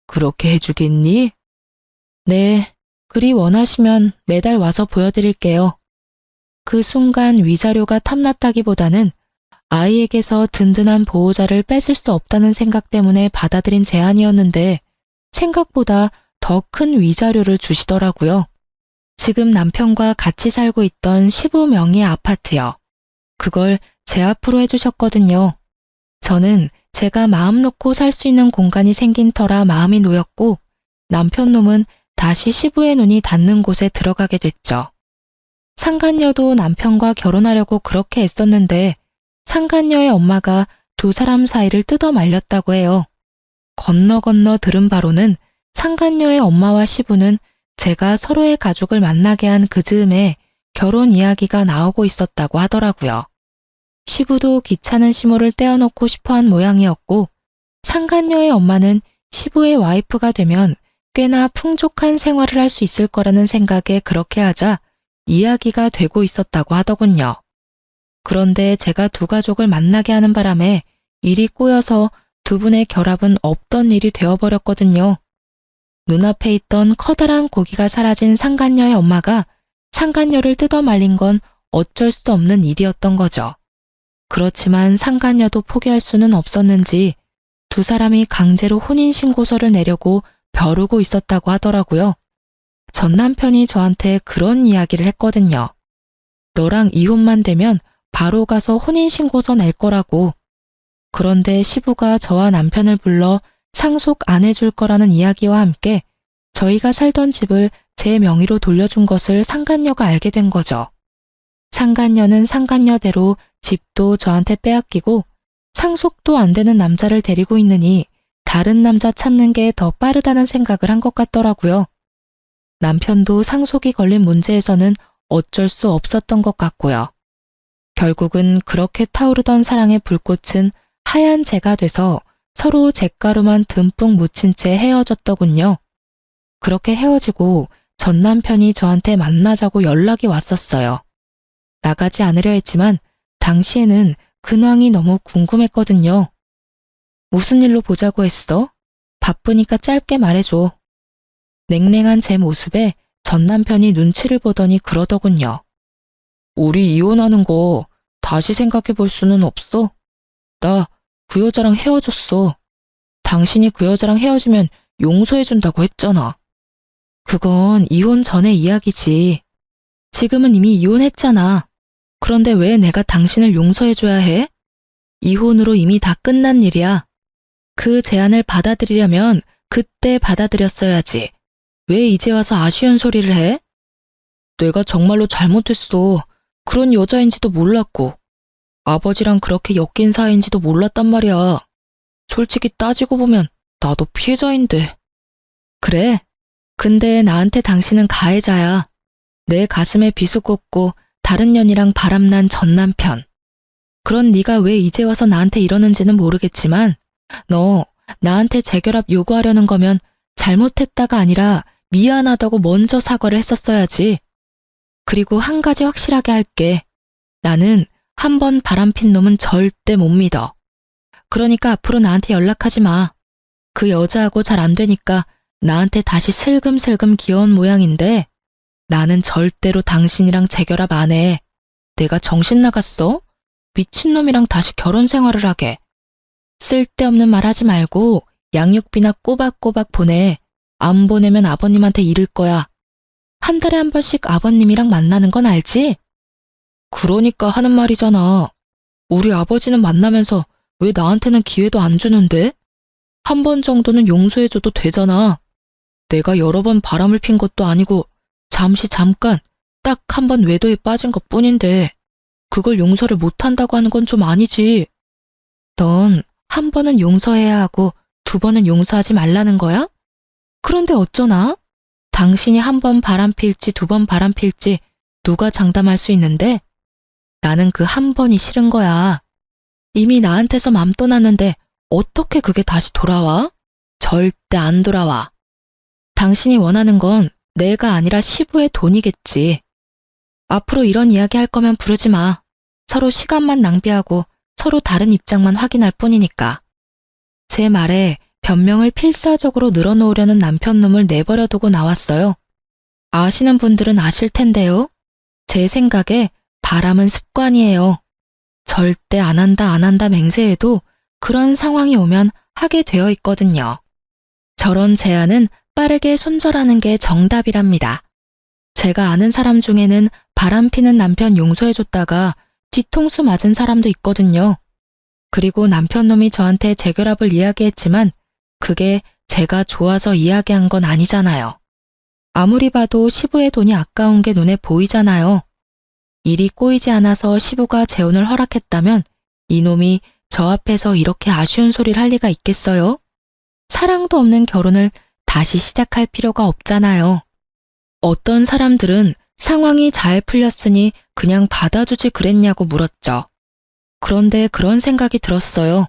그렇게 해주겠니? 네, 그리 원하시면 매달 와서 보여드릴게요. 그 순간 위자료가 탐났다기보다는 아이에게서 든든한 보호자를 뺏을 수 없다는 생각 때문에 받아들인 제안이었는데 생각보다 더 큰 위자료를 주시더라고요. 지금 남편과 같이 살고 있던 시부 명의의 아파트요. 그걸 제 앞으로 해주셨거든요. 저는 제가 마음 놓고 살 수 있는 공간이 생긴 터라 마음이 놓였고 남편 놈은 다시 시부의 눈이 닿는 곳에 들어가게 됐죠. 상간녀도 남편과 결혼하려고 그렇게 애썼는데 상간녀의 엄마가 두 사람 사이를 뜯어 말렸다고 해요. 건너 들은 바로는 상간녀의 엄마와 시부는 제가 서로의 가족을 만나게 한 그 즈음에 결혼 이야기가 나오고 있었다고 하더라고요. 시부도 귀찮은 시모를 떼어놓고 싶어한 모양이었고 상간녀의 엄마는 시부의 와이프가 되면 꽤나 풍족한 생활을 할 수 있을 거라는 생각에 그렇게 하자 이야기가 되고 있었다고 하더군요. 그런데 제가 두 가족을 만나게 하는 바람에 일이 꼬여서 두 분의 결합은 없던 일이 되어버렸거든요. 눈앞에 있던 커다란 고기가 사라진 상간녀의 엄마가 상간녀를 뜯어 말린 건 어쩔 수 없는 일이었던 거죠. 그렇지만 상간녀도 포기할 수는 없었는지 두 사람이 강제로 혼인신고서를 내려고 벼르고 있었다고 하더라고요. 전 남편이 저한테 그런 이야기를 했거든요. 너랑 이혼만 되면 바로 가서 혼인신고서 낼 거라고. 그런데 시부가 저와 남편을 불러 상속 안 해줄 거라는 이야기와 함께 저희가 살던 집을 제 명의로 돌려준 것을 상간녀가 알게 된 거죠. 상간녀는 상간녀대로 집도 저한테 빼앗기고 상속도 안 되는 남자를 데리고 있느니 다른 남자 찾는 게 더 빠르다는 생각을 한 것 같더라고요. 남편도 상속이 걸린 문제에서는 어쩔 수 없었던 것 같고요. 결국은 그렇게 타오르던 사랑의 불꽃은 하얀 재가 돼서 서로 잿가루만 듬뿍 묻힌 채 헤어졌더군요. 그렇게 헤어지고 전 남편이 저한테 만나자고 연락이 왔었어요. 나가지 않으려 했지만 당시에는 근황이 너무 궁금했거든요. 무슨 일로 보자고 했어? 바쁘니까 짧게 말해줘. 냉랭한 제 모습에 전 남편이 눈치를 보더니 그러더군요. 우리 이혼하는 거 다시 생각해 볼 수는 없어? 나 그 여자랑 헤어졌어. 당신이 그 여자랑 헤어지면 용서해준다고 했잖아. 그건 이혼 전의 이야기지. 지금은 이미 이혼했잖아. 그런데 왜 내가 당신을 용서해줘야 해? 이혼으로 이미 다 끝난 일이야. 그 제안을 받아들이려면 그때 받아들였어야지. 왜 이제 와서 아쉬운 소리를 해? 내가 정말로 잘못했어. 그런 여자인지도 몰랐고. 아버지랑 그렇게 엮인 사이인지도 몰랐단 말이야. 솔직히 따지고 보면 나도 피해자인데. 그래. 근데 나한테 당신은 가해자야. 내 가슴에 비수 꽂고 다른 년이랑 바람난 전 남편. 그런 네가 왜 이제 와서 나한테 이러는지는 모르겠지만 너 나한테 재결합 요구하려는 거면 잘못했다가 아니라 미안하다고 먼저 사과를 했었어야지. 그리고 한 가지 확실하게 할게. 나는 한 번 바람핀 놈은 절대 못 믿어. 그러니까 앞으로 나한테 연락하지 마. 그 여자하고 잘 안 되니까 나한테 다시 슬금슬금 기어온 모양인데 나는 절대로 당신이랑 재결합 안 해. 내가 정신 나갔어? 미친놈이랑 다시 결혼 생활을 하게. 쓸데없는 말 하지 말고 양육비나 꼬박꼬박 보내. 안 보내면 아버님한테 이를 거야. 한 달에 한 번씩 아버님이랑 만나는 건 알지? 그러니까 하는 말이잖아. 우리 아버지는 만나면서 왜 나한테는 기회도 안 주는데? 한 번 정도는 용서해줘도 되잖아. 내가 여러 번 바람을 핀 것도 아니고 잠깐 딱 한 번 외도에 빠진 것 뿐인데 그걸 용서를 못한다고 하는 건 좀 아니지. 넌 한 번은 용서해야 하고 두 번은 용서하지 말라는 거야? 그런데 어쩌나? 당신이 한 번 바람필지 두 번 바람필지 누가 장담할 수 있는데? 나는 그 한 번이 싫은 거야. 이미 나한테서 맘 떠났는데 어떻게 그게 다시 돌아와? 절대 안 돌아와. 당신이 원하는 건 내가 아니라 시부의 돈이겠지. 앞으로 이런 이야기 할 거면 부르지 마. 서로 시간만 낭비하고 서로 다른 입장만 확인할 뿐이니까. 제 말에 변명을 필사적으로 늘어놓으려는 남편놈을 내버려 두고 나왔어요. 아시는 분들은 아실 텐데요. 제 생각에 바람은 습관이에요. 절대 안 한다 맹세해도 그런 상황이 오면 하게 되어 있거든요. 저런 제안은 빠르게 손절하는 게 정답이랍니다. 제가 아는 사람 중에는 바람피는 남편 용서해줬다가 뒤통수 맞은 사람도 있거든요. 그리고 남편놈이 저한테 재결합을 이야기했지만 그게 제가 좋아서 이야기한 건 아니잖아요. 아무리 봐도 시부의 돈이 아까운 게 눈에 보이잖아요. 일이 꼬이지 않아서 시부가 재혼을 허락했다면 이놈이 저 앞에서 이렇게 아쉬운 소리를 할 리가 있겠어요? 사랑도 없는 결혼을 다시 시작할 필요가 없잖아요. 어떤 사람들은 상황이 잘 풀렸으니 그냥 받아주지 그랬냐고 물었죠. 그런데 그런 생각이 들었어요.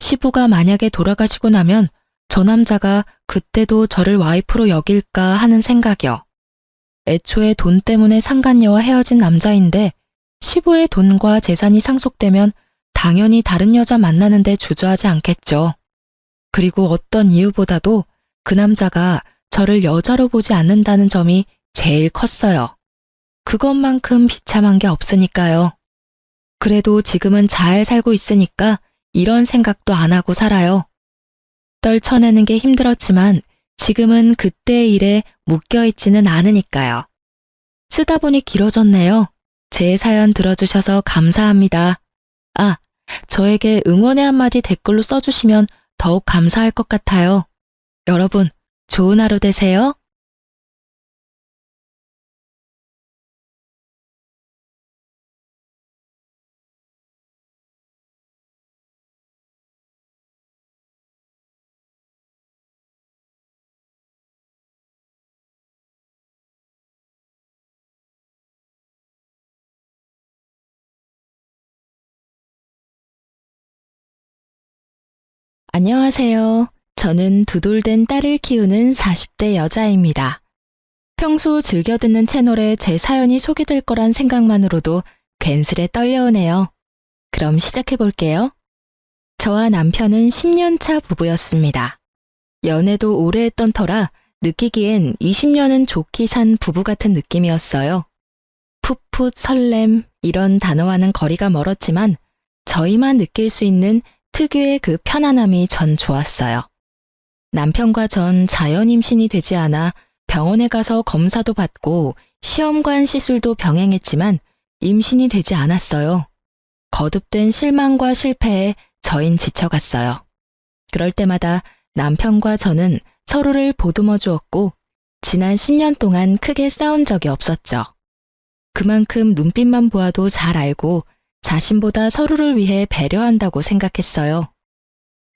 시부가 만약에 돌아가시고 나면 저 남자가 그때도 저를 와이프로 여길까 하는 생각이요. 애초에 돈 때문에 상간녀와 헤어진 남자인데 시부의 돈과 재산이 상속되면 당연히 다른 여자 만나는데 주저하지 않겠죠. 그리고 어떤 이유보다도 그 남자가 저를 여자로 보지 않는다는 점이 제일 컸어요. 그것만큼 비참한 게 없으니까요. 그래도 지금은 잘 살고 있으니까 이런 생각도 안 하고 살아요. 떨쳐내는 게 힘들었지만 지금은 그때의 일에 묶여있지는 않으니까요. 쓰다 보니 길어졌네요. 제 사연 들어주셔서 감사합니다. 아, 저에게 응원의 한마디 댓글로 써주시면 더욱 감사할 것 같아요. 여러분, 좋은 하루 되세요. 안녕하세요. 저는 두돌된 딸을 키우는 40대 여자입니다. 평소 즐겨 듣는 채널에 제 사연이 소개될 거란 생각만으로도 괜스레 떨려오네요. 그럼 시작해 볼게요. 저와 남편은 10년 차 부부였습니다. 연애도 오래 했던 터라 느끼기엔 20년은 좋게 산 부부 같은 느낌이었어요. 풋풋 설렘 이런 단어와는 거리가 멀었지만 저희만 느낄 수 있는 특유의 그 편안함이 전 좋았어요. 남편과 전 자연 임신이 되지 않아 병원에 가서 검사도 받고 시험관 시술도 병행했지만 임신이 되지 않았어요. 거듭된 실망과 실패에 저흰 지쳐갔어요. 그럴 때마다 남편과 저는 서로를 보듬어 주었고 지난 10년 동안 크게 싸운 적이 없었죠. 그만큼 눈빛만 보아도 잘 알고 자신보다 서로를 위해 배려한다고 생각했어요.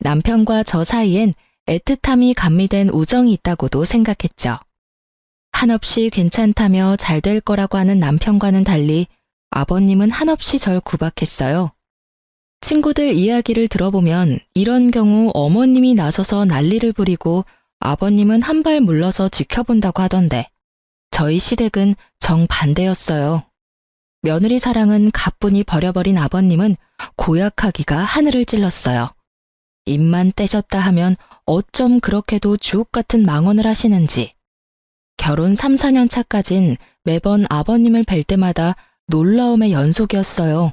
남편과 저 사이엔 애틋함이 감미된 우정이 있다고도 생각했죠. 한없이 괜찮다며 잘 될 거라고 하는 남편과는 달리 아버님은 한없이 절 구박했어요. 친구들 이야기를 들어보면 이런 경우 어머님이 나서서 난리를 부리고 아버님은 한 발 물러서 지켜본다고 하던데 저희 시댁은 정반대였어요. 며느리 사랑은 가뿐히 버려버린 아버님은 고약하기가 하늘을 찔렀어요. 입만 떼셨다 하면 어쩜 그렇게도 주옥 같은 망언을 하시는지. 결혼 3, 4년 차까진 매번 아버님을 뵐 때마다 놀라움의 연속이었어요.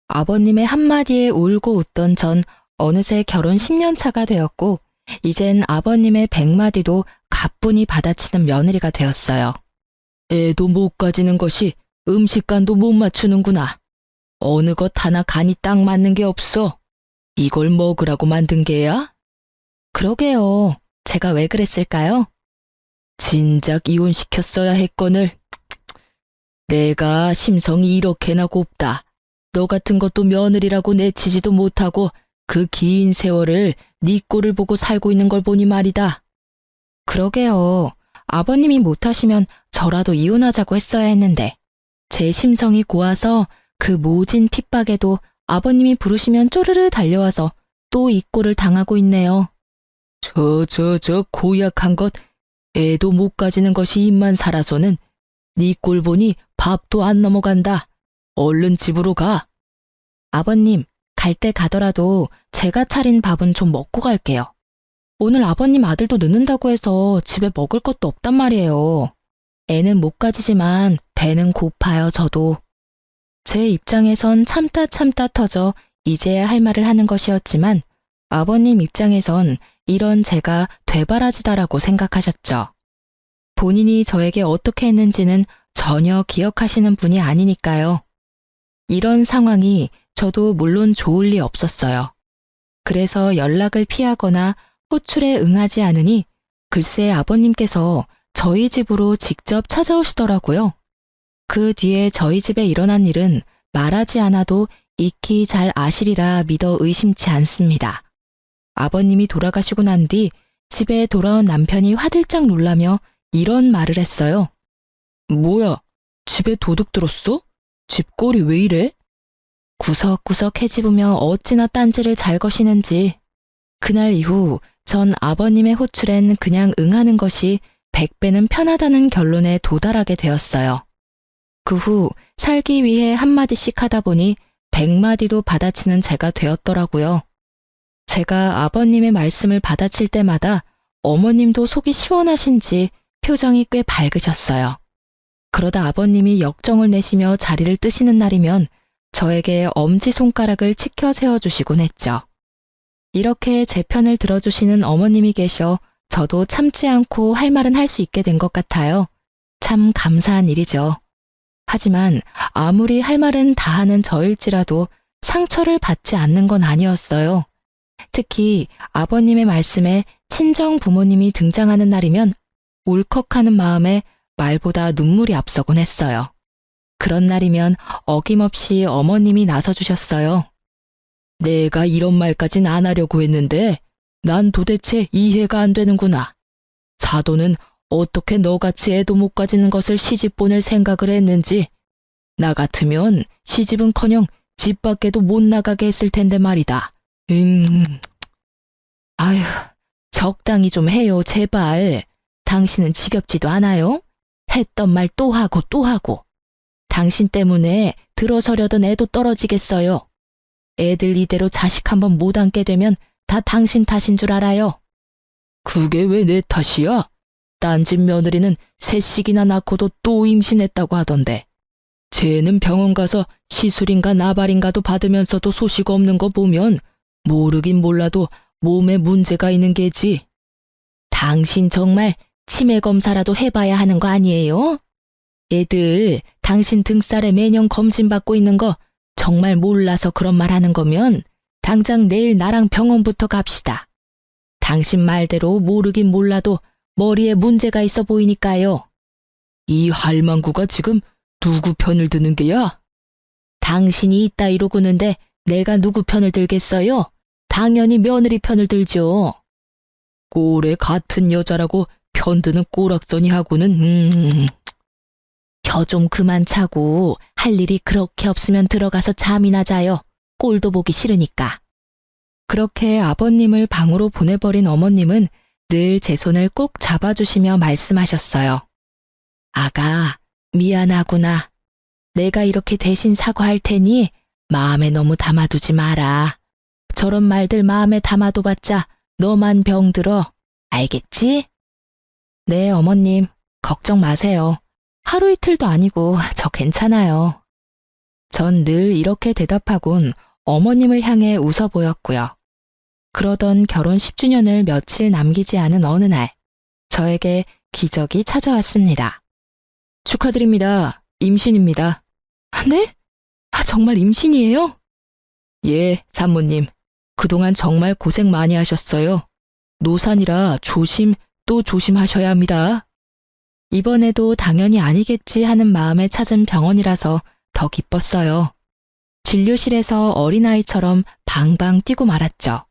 아버님의 한마디에 울고 웃던 전 어느새 결혼 10년 차가 되었고 이젠 아버님의 100마디도 가뿐히 받아치는 며느리가 되었어요. 애도 못 가지는 것이 음식간도 못 맞추는구나. 어느 것 하나 간이 딱 맞는 게 없어. 이걸 먹으라고 만든 게야? 그러게요. 제가 왜 그랬을까요? 진작 이혼시켰어야 했거늘. 내가 심성이 이렇게나 곱다. 너 같은 것도 며느리라고 내치지도 못하고 그 긴 세월을 네 꼴을 보고 살고 있는 걸 보니 말이다. 그러게요. 아버님이 못하시면 저라도 이혼하자고 했어야 했는데 제 심성이 고와서 그 모진 핍박에도 아버님이 부르시면 쪼르르 달려와서 또 이 꼴을 당하고 있네요. 저 고약한 것, 애도 못 가지는 것이 입만 살아서는 네 꼴 보니 밥도 안 넘어간다. 얼른 집으로 가. 아버님, 갈 때 가더라도 제가 차린 밥은 좀 먹고 갈게요. 오늘 아버님 아들도 늦는다고 해서 집에 먹을 것도 없단 말이에요. 애는 못 가지지만 배는 고파요, 저도. 제 입장에선 참다 터져 이제야 할 말을 하는 것이었지만 아버님 입장에선 이런 제가 되바라지다라고 생각하셨죠. 본인이 저에게 어떻게 했는지는 전혀 기억하시는 분이 아니니까요. 이런 상황이 저도 물론 좋을 리 없었어요. 그래서 연락을 피하거나 호출에 응하지 않으니 글쎄 아버님께서 저희 집으로 직접 찾아오시더라고요. 그 뒤에 저희 집에 일어난 일은 말하지 않아도 익히 잘 아시리라 믿어 의심치 않습니다. 아버님이 돌아가시고 난 뒤 집에 돌아온 남편이 화들짝 놀라며 이런 말을 했어요. 뭐야, 집에 도둑 들었어? 집꼴이 왜 이래? 구석구석 헤집으며 어찌나 딴지를 잘 거시는지. 그날 이후 전 아버님의 호출엔 그냥 응하는 것이 100배는 편하다는 결론에 도달하게 되었어요. 그 후 살기 위해 한마디씩 하다 보니 100마디도 받아치는 제가 되었더라고요. 제가 아버님의 말씀을 받아칠 때마다 어머님도 속이 시원하신지 표정이 꽤 밝으셨어요. 그러다 아버님이 역정을 내시며 자리를 뜨시는 날이면 저에게 엄지손가락을 치켜 세워주시곤 했죠. 이렇게 제 편을 들어주시는 어머님이 계셔 저도 참지 않고 할 말은 할 수 있게 된 것 같아요. 참 감사한 일이죠. 하지만 아무리 할 말은 다 하는 저일지라도 상처를 받지 않는 건 아니었어요. 특히 아버님의 말씀에 친정 부모님이 등장하는 날이면 울컥하는 마음에 말보다 눈물이 앞서곤 했어요. 그런 날이면 어김없이 어머님이 나서주셨어요. 내가 이런 말까진 안 하려고 했는데 난 도대체 이해가 안 되는구나. 사돈은 어떻게 너같이 애도 못 가지는 것을 시집 보낼 생각을 했는지. 나 같으면 시집은커녕 집 밖에도 못 나가게 했을 텐데 말이다. 아휴, 적당히 좀 해요, 제발. 당신은 지겹지도 않아요? 했던 말 또 하고 또 하고. 당신 때문에 들어서려던 애도 떨어지겠어요. 애들 이대로 자식 한번 못 안게 되면 다 당신 탓인 줄 알아요. 그게 왜 내 탓이야? 딴 집 며느리는 셋씩이나 낳고도 또 임신했다고 하던데. 쟤는 병원 가서 시술인가 나발인가도 받으면서도 소식 없는 거 보면 모르긴 몰라도 몸에 문제가 있는 게지. 당신 정말 치매 검사라도 해봐야 하는 거 아니에요? 애들 당신 등살에 매년 검진받고 있는 거 정말 몰라서 그런 말 하는 거면 당장 내일 나랑 병원부터 갑시다. 당신 말대로 모르긴 몰라도 머리에 문제가 있어 보이니까요. 이 할망구가 지금 누구 편을 드는 게야? 당신이 이따위로 구는데 내가 누구 편을 들겠어요? 당연히 며느리 편을 들죠. 꼴에 같은 여자라고 편드는 꼬락서니하고는 겨 좀 그만 차고 할 일이 그렇게 없으면 들어가서 잠이나 자요. 꼴도 보기 싫으니까. 그렇게 아버님을 방으로 보내버린 어머님은 늘 제 손을 꼭 잡아주시며 말씀하셨어요. 아가, 미안하구나. 내가 이렇게 대신 사과할 테니 마음에 너무 담아두지 마라. 저런 말들 마음에 담아둬봤자 너만 병들어. 알겠지? 네, 어머님. 걱정 마세요. 하루 이틀도 아니고 저 괜찮아요. 전 늘 이렇게 대답하곤 어머님을 향해 웃어 보였고요. 그러던 결혼 10주년을 며칠 남기지 않은 어느 날, 저에게 기적이 찾아왔습니다. 축하드립니다. 임신입니다. 네? 정말 임신이에요? 예, 산모님. 그동안 정말 고생 많이 하셨어요. 노산이라 조심 또 조심하셔야 합니다. 이번에도 당연히 아니겠지 하는 마음에 찾은 병원이라서 더 기뻤어요. 진료실에서 어린아이처럼 방방 뛰고 말았죠.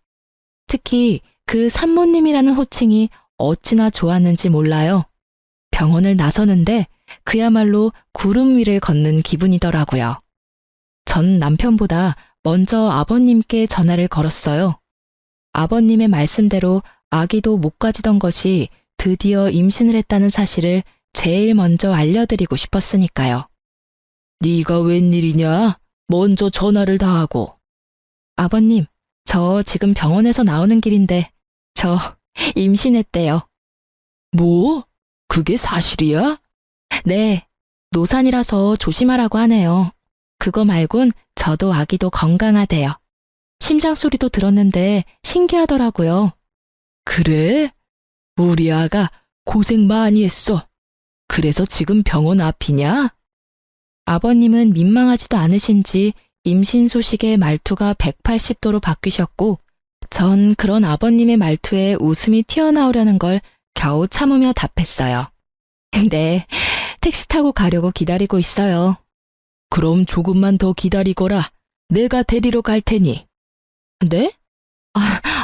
특히 그 산모님이라는 호칭이 어찌나 좋았는지 몰라요. 병원을 나서는데 그야말로 구름 위를 걷는 기분이더라고요. 전 남편보다 먼저 아버님께 전화를 걸었어요. 아버님의 말씀대로 아기도 못 가지던 것이 드디어 임신을 했다는 사실을 제일 먼저 알려드리고 싶었으니까요. 네가 웬일이냐? 먼저 전화를 다 하고. 아버님, 저 지금 병원에서 나오는 길인데 저 임신했대요. 뭐? 그게 사실이야? 네, 노산이라서 조심하라고 하네요. 그거 말곤 저도 아기도 건강하대요. 심장 소리도 들었는데 신기하더라고요. 그래? 우리 아가 고생 많이 했어. 그래서 지금 병원 앞이냐? 아버님은 민망하지도 않으신지 임신 소식에 말투가 180도로 바뀌셨고, 전 그런 아버님의 말투에 웃음이 튀어나오려는 걸 겨우 참으며 답했어요. 네, 택시 타고 가려고 기다리고 있어요. 그럼 조금만 더 기다리거라. 내가 데리러 갈 테니. 네?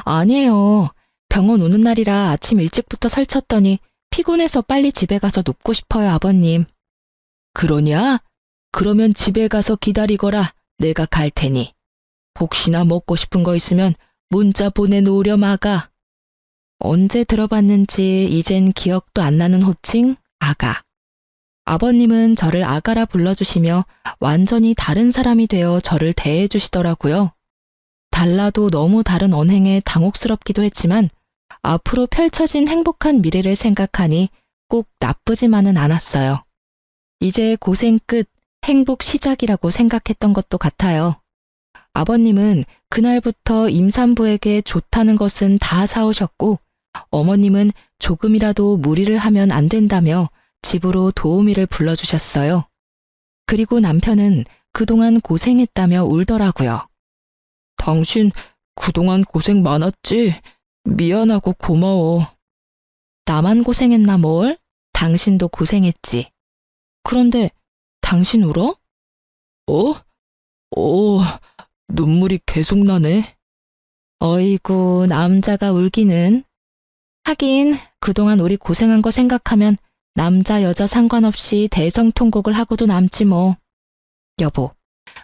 아니에요. 병원 오는 날이라 아침 일찍부터 설쳤더니 피곤해서 빨리 집에 가서 눕고 싶어요, 아버님. 그러냐? 그러면 집에 가서 기다리거라. 내가 갈 테니. 혹시나 먹고 싶은 거 있으면 문자 보내놓으렴, 아가. 언제 들어봤는지 이젠 기억도 안 나는 호칭, 아가. 아버님은 저를 아가라 불러주시며 완전히 다른 사람이 되어 저를 대해주시더라고요. 달라도 너무 다른 언행에 당혹스럽기도 했지만 앞으로 펼쳐진 행복한 미래를 생각하니 꼭 나쁘지만은 않았어요. 이제 고생 끝, 행복 시작이라고 생각했던 것도 같아요. 아버님은 그날부터 임산부에게 좋다는 것은 다 사오셨고, 어머님은 조금이라도 무리를 하면 안 된다며 집으로 도우미를 불러주셨어요. 그리고 남편은 그동안 고생했다며 울더라고요. 당신 그동안 고생 많았지? 미안하고 고마워. 나만 고생했나 뭘? 당신도 고생했지. 그런데 당신 울어? 눈물이 계속 나네. 어이구, 남자가 울기는. 하긴 그동안 우리 고생한 거 생각하면 남자 여자 상관없이 대성통곡을 하고도 남지 뭐. 여보,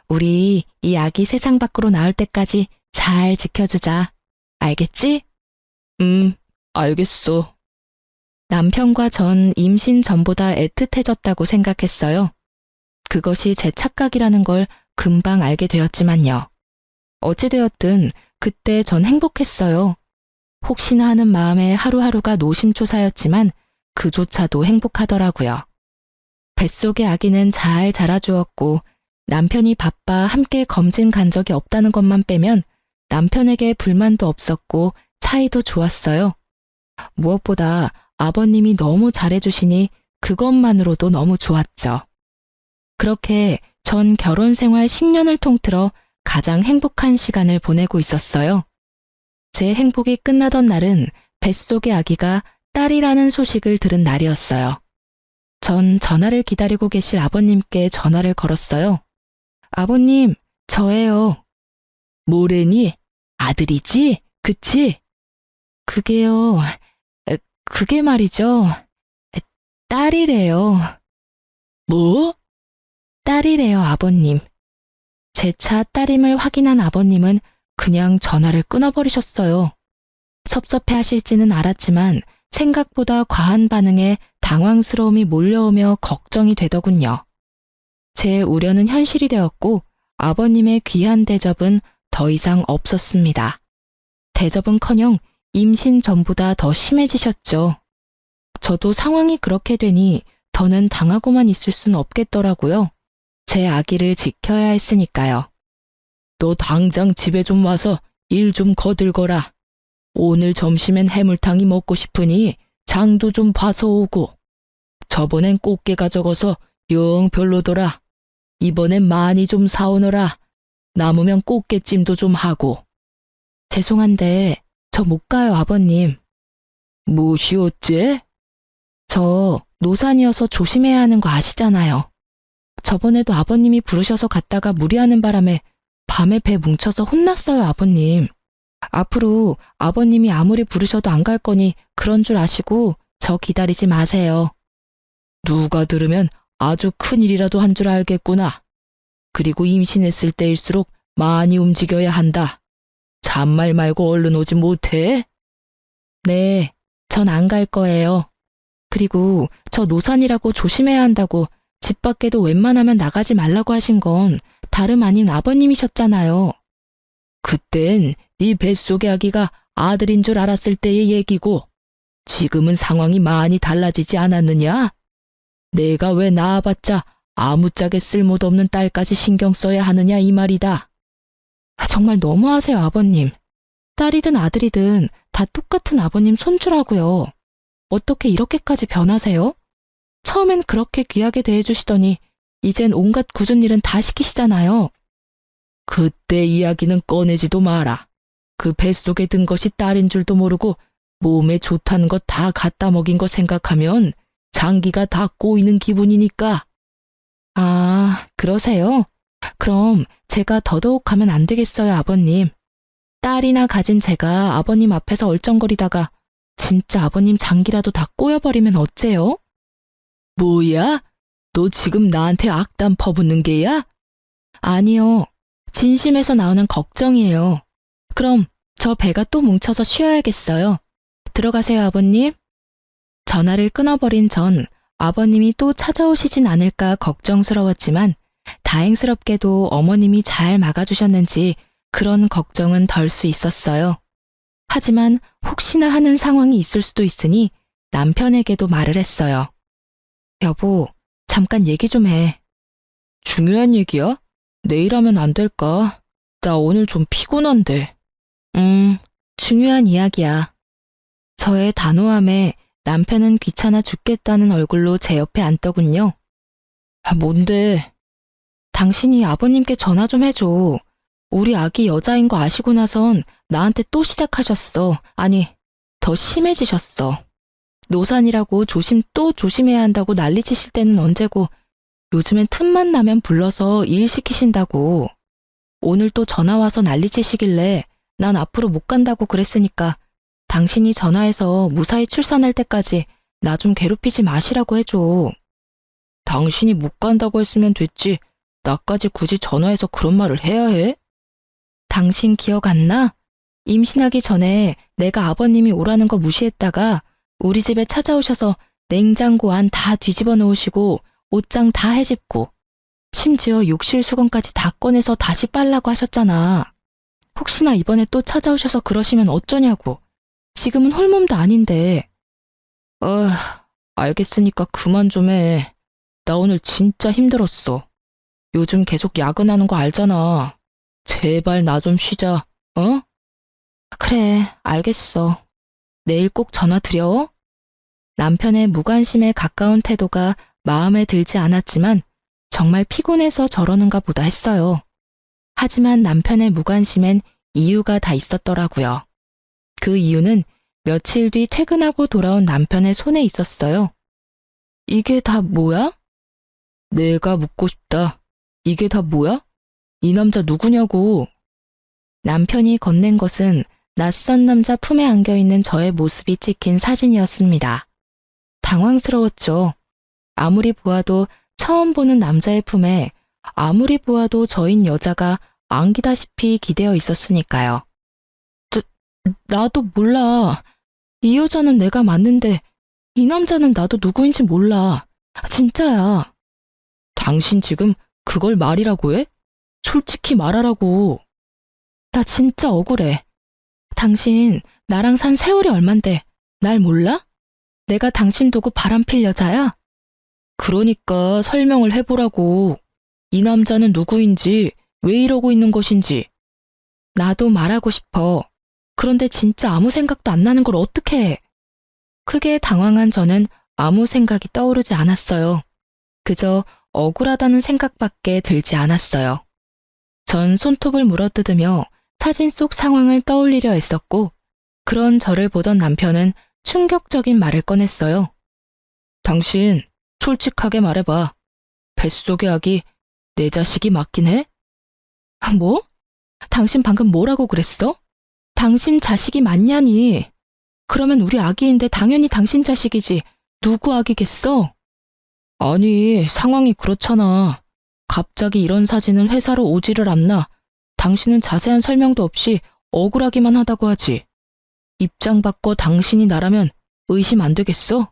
우리 이 아기 세상 밖으로 나올 때까지 잘 지켜주자. 알겠지? 알겠어. 남편과 전 임신 전보다 애틋해졌다고 생각했어요. 그것이 제 착각이라는 걸 금방 알게 되었지만요. 어찌되었든 그때 전 행복했어요. 혹시나 하는 마음에 하루하루가 노심초사였지만 그조차도 행복하더라고요. 뱃속의 아기는 잘 자라주었고 남편이 바빠 함께 검진 간 적이 없다는 것만 빼면 남편에게 불만도 없었고 사이도 좋았어요. 무엇보다 아버님이 너무 잘해주시니 그것만으로도 너무 좋았죠. 그렇게 전 결혼 생활 10년을 통틀어 가장 행복한 시간을 보내고 있었어요. 제 행복이 끝나던 날은 뱃속의 아기가 딸이라는 소식을 들은 날이었어요. 전 전화를 기다리고 계실 아버님께 전화를 걸었어요. 아버님, 저예요. 뭐래니? 아들이지? 그치? 그게 말이죠. 딸이래요. 뭐? 딸이래요, 아버님. 제 차 딸임을 확인한 아버님은 그냥 전화를 끊어버리셨어요. 섭섭해 하실지는 알았지만 생각보다 과한 반응에 당황스러움이 몰려오며 걱정이 되더군요. 제 우려는 현실이 되었고 아버님의 귀한 대접은 더 이상 없었습니다. 대접은커녕 임신 전보다 더 심해지셨죠. 저도 상황이 그렇게 되니 더는 당하고만 있을 순 없겠더라고요. 제 아기를 지켜야 했으니까요. 너 당장 집에 좀 와서 일 좀 거들거라. 오늘 점심엔 해물탕이 먹고 싶으니 장도 좀 봐서 오고. 저번엔 꽃게가 적어서 영 별로더라. 이번엔 많이 좀 사오너라. 남으면 꽃게찜도 좀 하고. 죄송한데 저 못 가요, 아버님. 무엇이 어째? 저 노산이어서 조심해야 하는 거 아시잖아요. 저번에도 아버님이 부르셔서 갔다가 무리하는 바람에 밤에 배 뭉쳐서 혼났어요, 아버님. 앞으로 아버님이 아무리 부르셔도 안 갈 거니 그런 줄 아시고 저 기다리지 마세요. 누가 들으면 아주 큰일이라도 한 줄 알겠구나. 그리고 임신했을 때일수록 많이 움직여야 한다. 잔말 말고 얼른 오지 못해? 네, 전 안 갈 거예요. 그리고 저 노산이라고 조심해야 한다고 집 밖에도 웬만하면 나가지 말라고 하신 건 다름 아닌 아버님이셨잖아요. 그땐 네 뱃속의 아기가 아들인 줄 알았을 때의 얘기고 지금은 상황이 많이 달라지지 않았느냐? 내가 왜 낳아봤자 아무짝에 쓸모도 없는 딸까지 신경 써야 하느냐 이 말이다. 정말 너무하세요, 아버님. 딸이든 아들이든 다 똑같은 아버님 손주라고요. 어떻게 이렇게까지 변하세요? 처음엔 그렇게 귀하게 대해주시더니 이젠 온갖 굳은 일은 다 시키시잖아요. 그때 이야기는 꺼내지도 마라. 그 뱃속에 든 것이 딸인 줄도 모르고 몸에 좋다는 것 다 갖다 먹인 거 생각하면 장기가 다 꼬이는 기분이니까. 아, 그러세요? 그럼 제가 더더욱 하면 안 되겠어요, 아버님. 딸이나 가진 제가 아버님 앞에서 얼쩡거리다가 진짜 아버님 장기라도 다 꼬여버리면 어째요? 뭐야? 너 지금 나한테 악담 퍼붓는 게야? 아니요. 진심에서 나오는 걱정이에요. 그럼 저 배가 또 뭉쳐서 쉬어야겠어요. 들어가세요, 아버님. 전화를 끊어버린 전 아버님이 또 찾아오시진 않을까 걱정스러웠지만 다행스럽게도 어머님이 잘 막아주셨는지 그런 걱정은 덜 수 있었어요. 하지만 혹시나 하는 상황이 있을 수도 있으니 남편에게도 말을 했어요. 여보, 잠깐 얘기 좀 해. 중요한 얘기야? 내일 하면 안 될까? 나 오늘 좀 피곤한데. 중요한 이야기야. 저의 단호함에 남편은 귀찮아 죽겠다는 얼굴로 제 옆에 앉더군요. 뭔데? 당신이 아버님께 전화 좀 해줘. 우리 아기 여자인 거 아시고 나선 나한테 또 시작하셨어. 아니, 더 심해지셨어. 노산이라고 또 조심해야 한다고 난리치실 때는 언제고 요즘엔 틈만 나면 불러서 일 시키신다고. 오늘 또 전화 와서 난리치시길래 난 앞으로 못 간다고 그랬으니까 당신이 전화해서 무사히 출산할 때까지 나 좀 괴롭히지 마시라고 해줘. 당신이 못 간다고 했으면 됐지. 나까지 굳이 전화해서 그런 말을 해야 해? 당신 기억 안 나? 임신하기 전에 내가 아버님이 오라는 거 무시했다가 우리 집에 찾아오셔서 냉장고 안 다 뒤집어 놓으시고 옷장 다 헤집고 심지어 욕실 수건까지 다 꺼내서 다시 빨라고 하셨잖아. 혹시나 이번에 또 찾아오셔서 그러시면 어쩌냐고. 지금은 홀몸도 아닌데. 알겠으니까 그만 좀 해. 나 오늘 진짜 힘들었어. 요즘 계속 야근하는 거 알잖아. 제발 나 좀 쉬자, 어? 그래, 알겠어. 내일 꼭 전화 드려. 남편의 무관심에 가까운 태도가 마음에 들지 않았지만 정말 피곤해서 저러는가 보다 했어요. 하지만 남편의 무관심엔 이유가 다 있었더라고요. 그 이유는 며칠 뒤 퇴근하고 돌아온 남편의 손에 있었어요. 이게 다 뭐야? 내가 묻고 싶다. 이게 다 뭐야? 이 남자 누구냐고. 남편이 건넨 것은 낯선 남자 품에 안겨있는 저의 모습이 찍힌 사진이었습니다. 당황스러웠죠. 아무리 보아도 처음 보는 남자의 품에 아무리 보아도 저인 여자가 안기다시피 기대어 있었으니까요. 나도 몰라. 이 여자는 내가 맞는데 이 남자는 나도 누구인지 몰라. 진짜야. 당신 지금 그걸 말이라고 해? 솔직히 말하라고. 나 진짜 억울해. 당신 나랑 산 세월이 얼만데 날 몰라? 내가 당신 두고 바람필 여자야? 그러니까 설명을 해보라고. 이 남자는 누구인지, 왜 이러고 있는 것인지. 나도 말하고 싶어. 그런데 진짜 아무 생각도 안 나는 걸 어떻게 해? 크게 당황한 저는 아무 생각이 떠오르지 않았어요. 그저 억울하다는 생각밖에 들지 않았어요. 전 손톱을 물어뜯으며 사진 속 상황을 떠올리려 했었고, 그런 저를 보던 남편은 충격적인 말을 꺼냈어요. 당신, 솔직하게 말해봐. 뱃속의 아기 내 자식이 맞긴 해? 뭐? 당신 방금 뭐라고 그랬어? 당신 자식이 맞냐니? 그러면 우리 아기인데 당연히 당신 자식이지. 누구 아기겠어? 아니, 상황이 그렇잖아. 갑자기 이런 사진은 회사로 오지를 않나. 당신은 자세한 설명도 없이 억울하기만 하다고 하지. 입장 바꿔 당신이 나라면 의심 안 되겠어?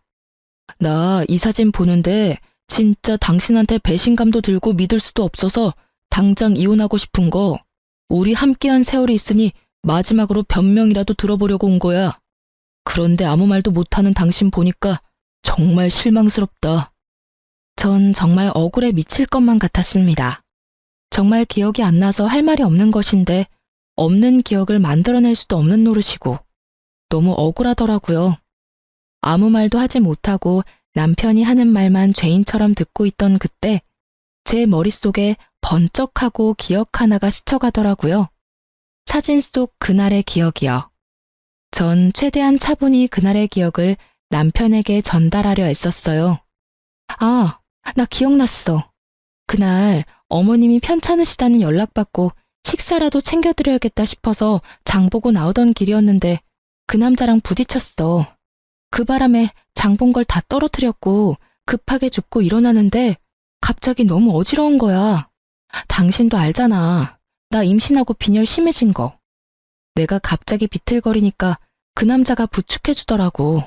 나 이 사진 보는데 진짜 당신한테 배신감도 들고 믿을 수도 없어서 당장 이혼하고 싶은 거. 우리 함께한 세월이 있으니 마지막으로 변명이라도 들어보려고 온 거야. 그런데 아무 말도 못하는 당신 보니까 정말 실망스럽다. 전 정말 억울해 미칠 것만 같았습니다. 정말 기억이 안 나서 할 말이 없는 것인데 없는 기억을 만들어낼 수도 없는 노릇이고 너무 억울하더라고요. 아무 말도 하지 못하고 남편이 하는 말만 죄인처럼 듣고 있던 그때 제 머릿속에 번쩍하고 기억 하나가 스쳐가더라고요. 사진 속 그날의 기억이요. 전 최대한 차분히 그날의 기억을 남편에게 전달하려 애썼어요. 아, 나 기억났어. 그날 어머님이 편찮으시다는 연락받고 식사라도 챙겨드려야겠다 싶어서 장 보고 나오던 길이었는데 그 남자랑 부딪혔어. 그 바람에 장 본 걸 다 떨어뜨렸고 급하게 줍고 일어나는데 갑자기 너무 어지러운 거야. 당신도 알잖아. 나 임신하고 빈혈 심해진 거. 내가 갑자기 비틀거리니까 그 남자가 부축해주더라고.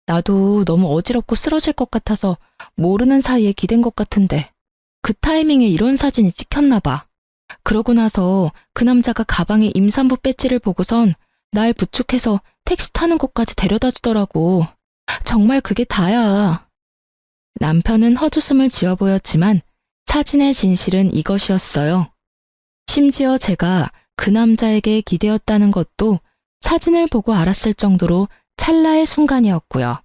나도 너무 어지럽고 쓰러질 것 같아서 모르는 사이에 기댄 것 같은데 그 타이밍에 이런 사진이 찍혔나 봐. 그러고 나서 그 남자가 가방에 임산부 배지를 보고선 날 부축해서 택시 타는 곳까지 데려다 주더라고. 정말 그게 다야. 남편은 헛웃음을 지어 보였지만 사진의 진실은 이것이었어요. 심지어 제가 그 남자에게 기대었다는 것도 사진을 보고 알았을 정도로 찰나의 순간이었고요.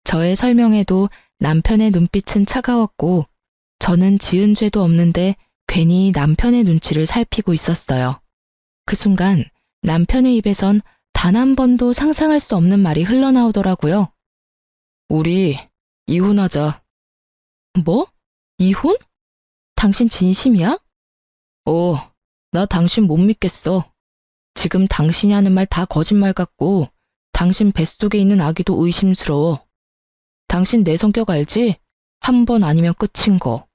저의 설명에도 남편의 눈빛은 차가웠고 저는 지은 죄도 없는데 괜히 남편의 눈치를 살피고 있었어요. 그 순간 남편의 입에선 단 한 번도 상상할 수 없는 말이 흘러나오더라고요. 우리 이혼하자. 뭐? 이혼? 당신 진심이야? 나 당신 못 믿겠어. 지금 당신이 하는 말 다 거짓말 같고 당신 뱃속에 있는 아기도 의심스러워. 당신 내 성격 알지? 한 번 아니면 끝인 거.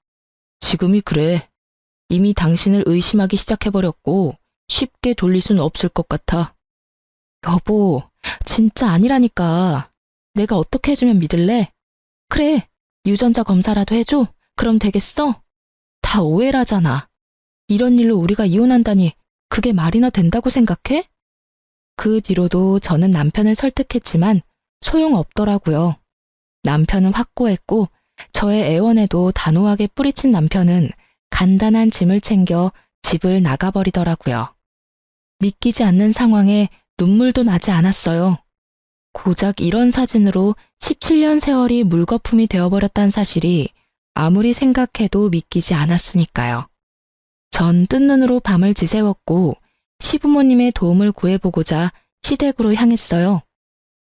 지금이 그래. 이미 당신을 의심하기 시작해버렸고 쉽게 돌릴 순 없을 것 같아. 여보, 진짜 아니라니까. 내가 어떻게 해주면 믿을래? 그래, 유전자 검사라도 해줘? 그럼 되겠어? 다 오해라잖아. 이런 일로 우리가 이혼한다니 그게 말이나 된다고 생각해? 그 뒤로도 저는 남편을 설득했지만 소용없더라고요. 남편은 확고했고 저의 애원에도 단호하게 뿌리친 남편은 간단한 짐을 챙겨 집을 나가버리더라고요. 믿기지 않는 상황에 눈물도 나지 않았어요. 고작 이런 사진으로 17년 세월이 물거품이 되어버렸다는 사실이 아무리 생각해도 믿기지 않았으니까요. 전 뜬 눈으로 밤을 지새웠고 시부모님의 도움을 구해보고자 시댁으로 향했어요.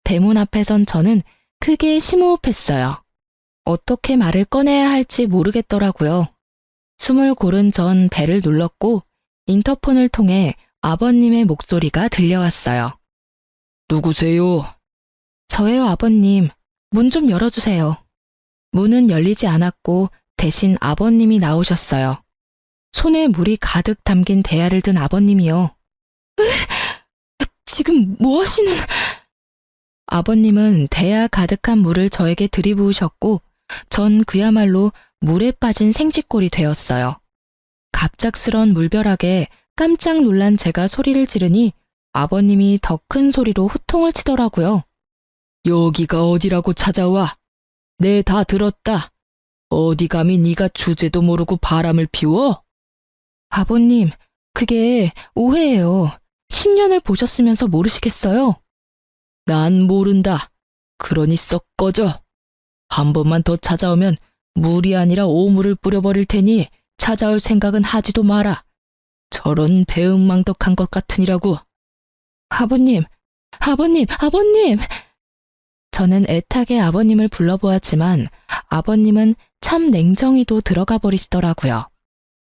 대문 앞에 선 저는 크게 심호흡했어요. 어떻게 말을 꺼내야 할지 모르겠더라고요. 숨을 고른 전 벨을 눌렀고 인터폰을 통해 아버님의 목소리가 들려왔어요. 누구세요? 저예요, 아버님. 문 좀 열어주세요. 문은 열리지 않았고 대신 아버님이 나오셨어요. 손에 물이 가득 담긴 대야를 든 아버님이요. 지금 뭐 하시는... 아버님은 대야 가득한 물을 저에게 들이부으셨고 전 그야말로 물에 빠진 생쥐꼴이 되었어요. 갑작스런 물벼락에 깜짝 놀란 제가 소리를 지르니 아버님이 더 큰 소리로 호통을 치더라고요. 여기가 어디라고 찾아와? 네, 다 들었다. 어디 감히 네가 주제도 모르고 바람을 피워? 아버님, 그게 오해예요. 10년을 보셨으면서 모르시겠어요? 난 모른다. 그러니 썩 꺼져. 한 번만 더 찾아오면 물이 아니라 오물을 뿌려버릴 테니 찾아올 생각은 하지도 마라. 저런 배은망덕한 것 같으니라고. 아버님, 아버님, 아버님! 저는 애타게 아버님을 불러보았지만 아버님은 참 냉정히도 들어가 버리시더라고요.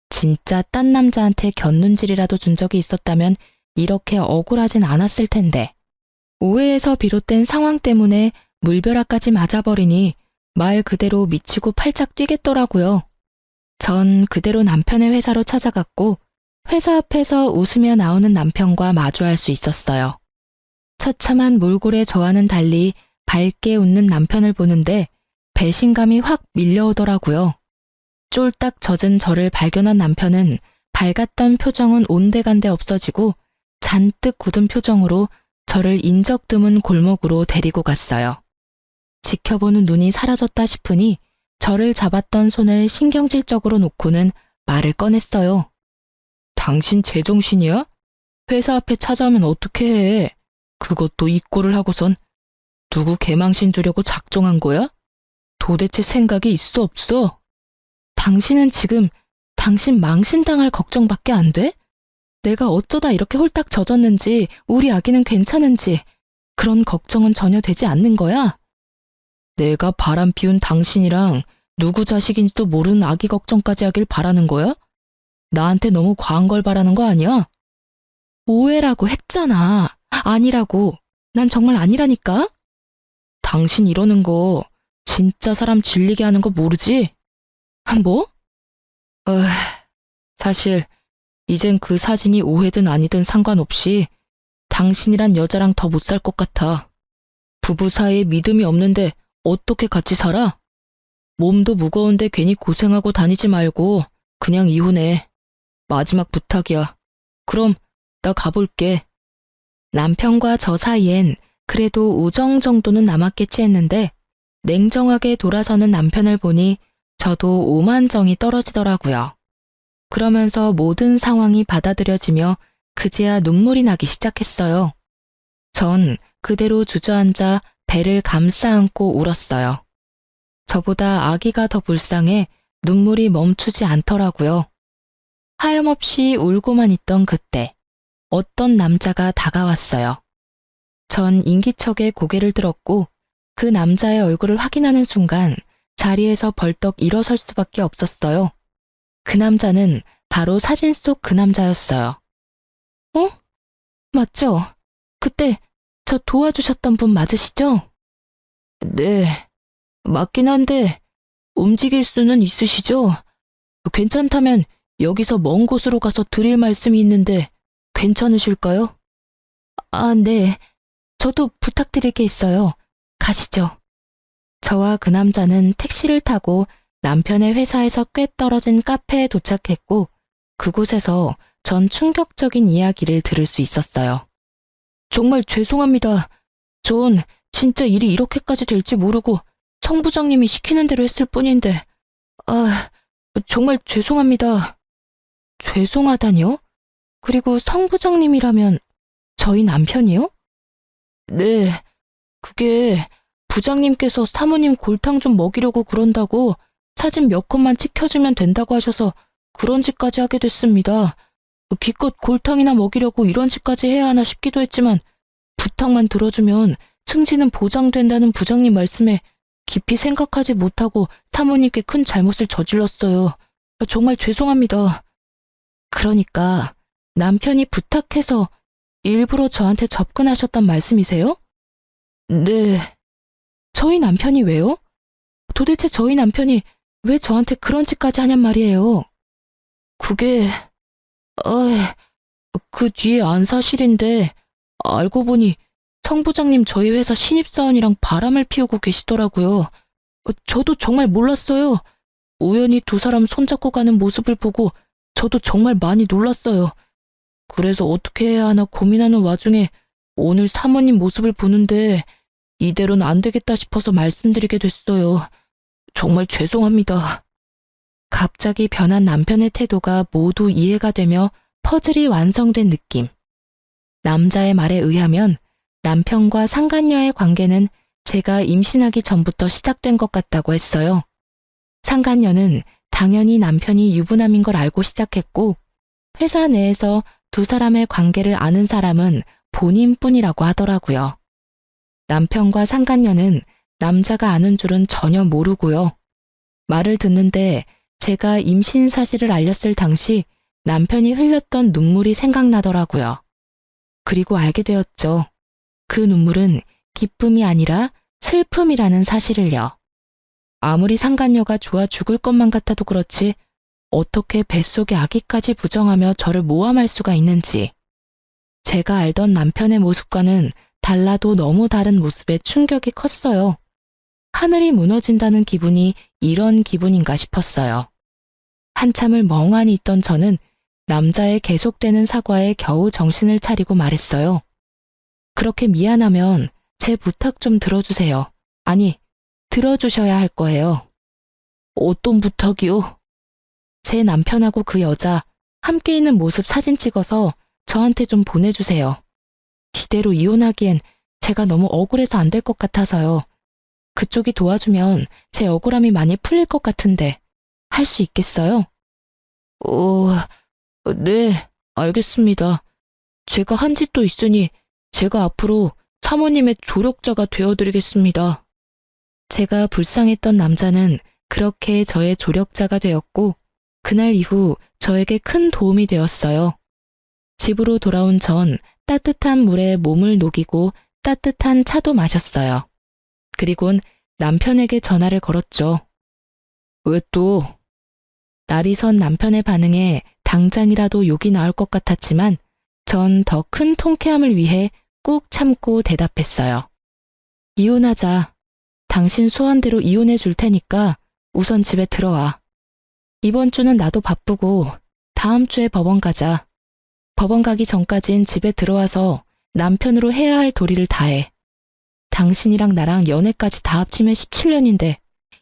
진짜 딴 남자한테 곁눈질이라도 준 적이 있었다면 이렇게 억울하진 않았을 텐데. 오해에서 비롯된 상황 때문에 물벼락까지 맞아버리니 말 그대로 미치고 팔짝 뛰겠더라고요. 전 그대로 남편의 회사로 찾아갔고 회사 앞에서 웃으며 나오는 남편과 마주할 수 있었어요. 처참한 몰골의 저와는 달리 밝게 웃는 남편을 보는데 배신감이 확 밀려오더라고요. 쫄딱 젖은 저를 발견한 남편은 밝았던 표정은 온데간데 없어지고 잔뜩 굳은 표정으로 저를 인적 드문 골목으로 데리고 갔어요. 지켜보는 눈이 사라졌다 싶으니 저를 잡았던 손을 신경질적으로 놓고는 말을 꺼냈어요. 당신 제정신이야? 회사 앞에 찾아오면 어떻게 해? 그것도 이 꼴을 하고선 누구 개망신 주려고 작정한 거야? 도대체 생각이 있어 없어? 당신은 지금 당신 망신당할 걱정밖에 안 돼? 내가 어쩌다 이렇게 홀딱 젖었는지 우리 아기는 괜찮은지 그런 걱정은 전혀 되지 않는 거야? 내가 바람 피운 당신이랑 누구 자식인지도 모르는 아기 걱정까지 하길 바라는 거야? 나한테 너무 과한 걸 바라는 거 아니야? 오해라고 했잖아. 아니라고. 난 정말 아니라니까? 당신 이러는 거 진짜 사람 질리게 하는 거 모르지? 뭐? 사실 이젠 그 사진이 오해든 아니든 상관없이 당신이란 여자랑 더 못 살 것 같아. 부부 사이에 믿음이 없는데 어떻게 같이 살아? 몸도 무거운데 괜히 고생하고 다니지 말고 그냥 이혼해. 마지막 부탁이야. 그럼 나 가볼게. 남편과 저 사이엔 그래도 우정 정도는 남았겠지 했는데 냉정하게 돌아서는 남편을 보니 저도 오만정이 떨어지더라고요. 그러면서 모든 상황이 받아들여지며 그제야 눈물이 나기 시작했어요. 전 그대로 주저앉아 배를 감싸 안고 울었어요. 저보다 아기가 더 불쌍해 눈물이 멈추지 않더라고요. 하염없이 울고만 있던 그때 어떤 남자가 다가왔어요. 전 인기척에 고개를 들었고 그 남자의 얼굴을 확인하는 순간 자리에서 벌떡 일어설 수밖에 없었어요. 그 남자는 바로 사진 속 그 남자였어요. 어? 맞죠? 그때 저 도와주셨던 분 맞으시죠? 네, 맞긴 한데 움직일 수는 있으시죠? 괜찮다면 여기서 먼 곳으로 가서 드릴 말씀이 있는데 괜찮으실까요? 아, 네. 저도 부탁드릴 게 있어요. 가시죠. 저와 그 남자는 택시를 타고 남편의 회사에서 꽤 떨어진 카페에 도착했고 그곳에서 전 충격적인 이야기를 들을 수 있었어요. 정말 죄송합니다. 전 진짜 일이 이렇게까지 될지 모르고 청 부장님이 시키는 대로 했을 뿐인데 정말 죄송합니다. 죄송하다뇨? 그리고 성 부장님이라면 저희 남편이요? 네, 그게 부장님께서 사모님 골탕 좀 먹이려고 그런다고 사진 몇 컷만 찍혀주면 된다고 하셔서 그런 짓까지 하게 됐습니다. 기껏 골탕이나 먹이려고 이런 짓까지 해야 하나 싶기도 했지만 부탁만 들어주면 승진은 보장된다는 부장님 말씀에 깊이 생각하지 못하고 사모님께 큰 잘못을 저질렀어요. 정말 죄송합니다. 그러니까 남편이 부탁해서 일부러 저한테 접근하셨단 말씀이세요? 네. 저희 남편이 왜요? 도대체 저희 남편이 왜 저한테 그런 짓까지 하냔 말이에요. 그게, 그 뒤에 안 사실인데 알고 보니 청 부장님 저희 회사 신입사원이랑 바람을 피우고 계시더라고요. 저도 정말 몰랐어요. 우연히 두 사람 손잡고 가는 모습을 보고 저도 정말 많이 놀랐어요. 그래서 어떻게 해야 하나 고민하는 와중에 오늘 사모님 모습을 보는데 이대로는 안 되겠다 싶어서 말씀드리게 됐어요. 정말 죄송합니다. 갑자기 변한 남편의 태도가 모두 이해가 되며 퍼즐이 완성된 느낌. 남자의 말에 의하면 남편과 상간녀의 관계는 제가 임신하기 전부터 시작된 것 같다고 했어요. 상간녀는 당연히 남편이 유부남인 걸 알고 시작했고 회사 내에서 두 사람의 관계를 아는 사람은 본인뿐이라고 하더라고요. 남편과 상간녀는 남자가 아는 줄은 전혀 모르고요. 말을 듣는데 제가 임신 사실을 알렸을 당시 남편이 흘렸던 눈물이 생각나더라고요. 그리고 알게 되었죠. 그 눈물은 기쁨이 아니라 슬픔이라는 사실을요. 아무리 상간녀가 좋아 죽을 것만 같아도 그렇지 어떻게 뱃속에 아기까지 부정하며 저를 모함할 수가 있는지. 제가 알던 남편의 모습과는 달라도 너무 다른 모습에 충격이 컸어요. 하늘이 무너진다는 기분이 이런 기분인가 싶었어요. 한참을 멍하니 있던 저는 남자의 계속되는 사과에 겨우 정신을 차리고 말했어요. 그렇게 미안하면 제 부탁 좀 들어주세요. 아니, 들어주셔야 할 거예요. 어떤 부탁이요? 제 남편하고 그 여자 함께 있는 모습 사진 찍어서 저한테 좀 보내주세요. 이대로 이혼하기엔 제가 너무 억울해서 안 될 것 같아서요. 그쪽이 도와주면 제 억울함이 많이 풀릴 것 같은데 할 수 있겠어요? 네, 알겠습니다. 제가 한 짓도 있으니 제가 앞으로 사모님의 조력자가 되어드리겠습니다. 제가 불쌍했던 남자는 그렇게 저의 조력자가 되었고 그날 이후 저에게 큰 도움이 되었어요. 집으로 돌아온 전 따뜻한 물에 몸을 녹이고 따뜻한 차도 마셨어요. 그리곤 남편에게 전화를 걸었죠. 왜 또? 날이 선 남편의 반응에 당장이라도 욕이 나올 것 같았지만 전 더 큰 통쾌함을 위해 꾹 참고 대답했어요. 이혼하자. 당신 소원대로 이혼해 줄 테니까 우선 집에 들어와. 이번 주는 나도 바쁘고 다음 주에 법원 가자. 법원 가기 전까진 집에 들어와서 남편으로 해야 할 도리를 다해. 당신이랑 나랑 연애까지 다 합치면 17년인데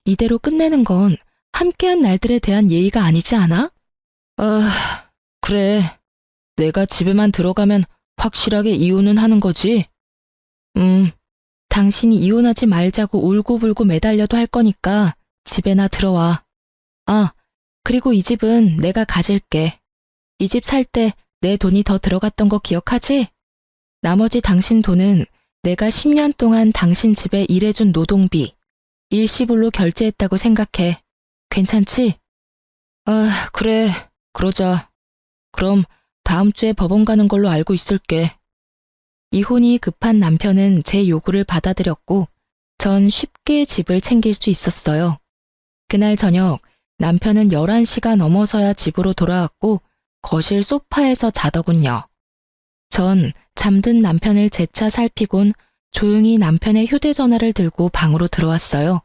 이대로 끝내는 건 함께한 날들에 대한 예의가 아니지 않아? 아, 그래. 내가 집에만 들어가면 확실하게 이혼은 하는 거지? 당신이 이혼하지 말자고 울고불고 매달려도 할 거니까 집에나 들어와. 아, 그리고 이 집은 내가 가질게. 이 집 살 때 내 돈이 더 들어갔던 거 기억하지? 나머지 당신 돈은 내가 10년 동안 당신 집에 일해준 노동비, 일시불로 결제했다고 생각해. 괜찮지? 아, 그래. 그러자. 그럼 다음 주에 법원 가는 걸로 알고 있을게. 이혼이 급한 남편은 제 요구를 받아들였고 전 쉽게 집을 챙길 수 있었어요. 그날 저녁 남편은 11시가 넘어서야 집으로 돌아왔고 거실 소파에서 자더군요. 전 잠든 남편을 재차 살피곤 조용히 남편의 휴대전화를 들고 방으로 들어왔어요.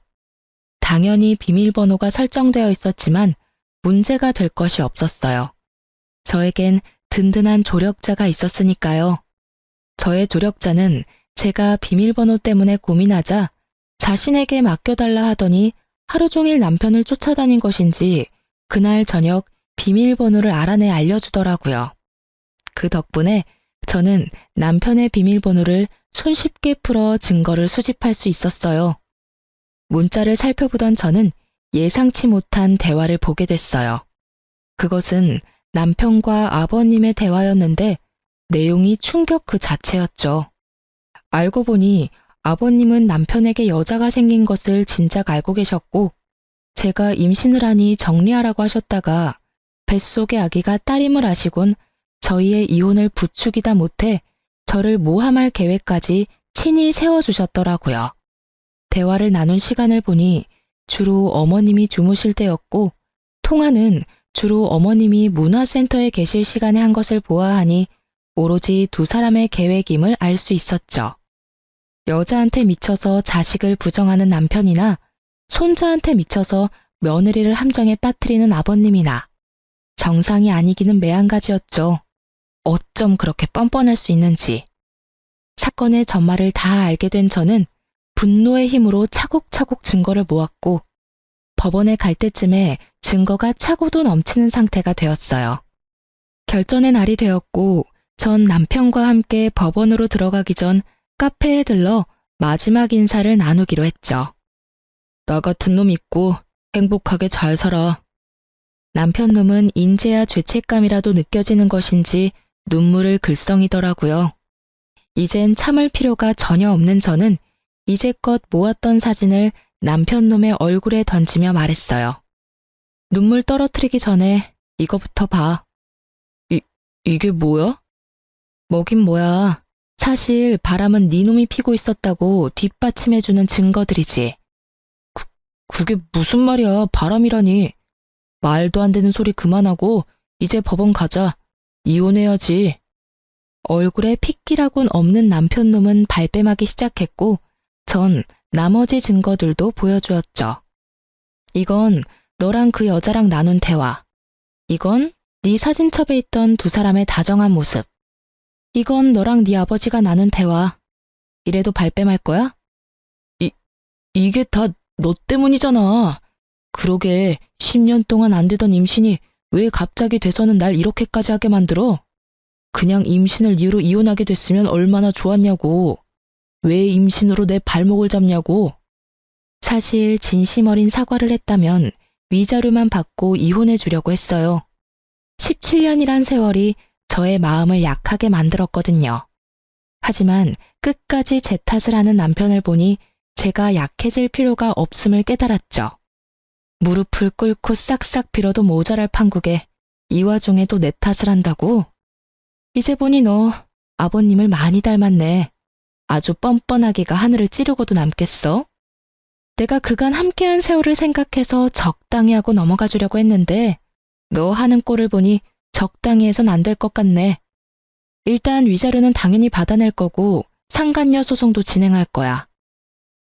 당연히 비밀번호가 설정되어 있었지만 문제가 될 것이 없었어요. 저에겐 든든한 조력자가 있었으니까요. 저의 조력자는 제가 비밀번호 때문에 고민하자 자신에게 맡겨달라 하더니 하루 종일 남편을 쫓아다닌 것인지 그날 저녁 비밀번호를 알아내 알려주더라고요. 그 덕분에 저는 남편의 비밀번호를 손쉽게 풀어 증거를 수집할 수 있었어요. 문자를 살펴보던 저는 예상치 못한 대화를 보게 됐어요. 그것은 남편과 아버님의 대화였는데 내용이 충격 그 자체였죠. 알고 보니 아버님은 남편에게 여자가 생긴 것을 진작 알고 계셨고 제가 임신을 하니 정리하라고 하셨다가 뱃속의 아기가 딸임을 아시곤 저희의 이혼을 부추기다 못해 저를 모함할 계획까지 친히 세워주셨더라고요. 대화를 나눈 시간을 보니 주로 어머님이 주무실 때였고 통화는 주로 어머님이 문화센터에 계실 시간에 한 것을 보아하니 오로지 두 사람의 계획임을 알 수 있었죠. 여자한테 미쳐서 자식을 부정하는 남편이나 손자한테 미쳐서 며느리를 함정에 빠뜨리는 아버님이나 정상이 아니기는 매한가지였죠. 어쩜 그렇게 뻔뻔할 수 있는지. 사건의 전말을 다 알게 된 저는 분노의 힘으로 차곡차곡 증거를 모았고 법원에 갈 때쯤에 증거가 차고도 넘치는 상태가 되었어요. 결전의 날이 되었고 전 남편과 함께 법원으로 들어가기 전 카페에 들러 마지막 인사를 나누기로 했죠. 나 같은 놈 있고 행복하게 잘 살아. 남편 놈은 인재야 죄책감이라도 느껴지는 것인지 눈물을 글썽이더라고요. 이젠 참을 필요가 전혀 없는 저는 이제껏 모았던 사진을 남편 놈의 얼굴에 던지며 말했어요. 눈물 떨어뜨리기 전에 이거부터 봐. 이게 뭐야? 뭐긴 뭐야. 사실 바람은 네 놈이 피고 있었다고 뒷받침해주는 증거들이지. 그게 무슨 말이야, 바람이라니. 말도 안 되는 소리 그만하고 이제 법원 가자. 이혼해야지. 얼굴에 핏기라곤 없는 남편 놈은 발뺌하기 시작했고 전 나머지 증거들도 보여주었죠. 이건 너랑 그 여자랑 나눈 대화. 이건 네 사진첩에 있던 두 사람의 다정한 모습. 이건 너랑 네 아버지가 나눈 대화. 이래도 발뺌할 거야? 이게 다 너 때문이잖아. 그러게 10년 동안 안 되던 임신이 왜 갑자기 돼서는 날 이렇게까지 하게 만들어? 그냥 임신을 이유로 이혼하게 됐으면 얼마나 좋았냐고. 왜 임신으로 내 발목을 잡냐고. 사실 진심 어린 사과를 했다면 위자료만 받고 이혼해 주려고 했어요. 17년이란 세월이 저의 마음을 약하게 만들었거든요. 하지만 끝까지 제 탓을 하는 남편을 보니 제가 약해질 필요가 없음을 깨달았죠. 무릎을 꿇고 싹싹 빌어도 모자랄 판국에 이 와중에도 내 탓을 한다고? 이제 보니 너 아버님을 많이 닮았네. 아주 뻔뻔하기가 하늘을 찌르고도 남겠어? 내가 그간 함께한 세월을 생각해서 적당히 하고 넘어가 주려고 했는데 너 하는 꼴을 보니 적당히 해선 안 될 것 같네. 일단 위자료는 당연히 받아낼 거고 상간녀 소송도 진행할 거야.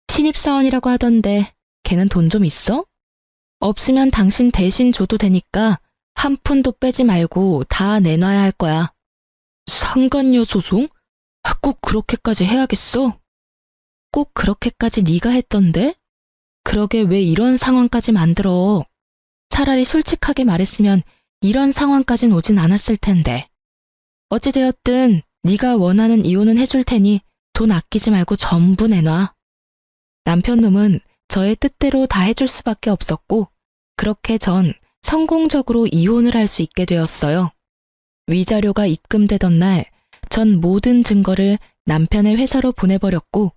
신입사원이라고 하던데 걔는 돈 좀 있어? 없으면 당신 대신 줘도 되니까 한 푼도 빼지 말고 다 내놔야 할 거야. 상간녀 소송? 꼭 그렇게까지 해야겠어? 꼭 그렇게까지 네가 했던데? 그러게 왜 이런 상황까지 만들어? 차라리 솔직하게 말했으면 이런 상황까진 오진 않았을 텐데. 어찌되었든 네가 원하는 이혼은 해줄 테니 돈 아끼지 말고 전부 내놔. 남편 놈은 저의 뜻대로 다 해줄 수밖에 없었고 그렇게 전 성공적으로 이혼을 할 수 있게 되었어요. 위자료가 입금되던 날 전 모든 증거를 남편의 회사로 보내버렸고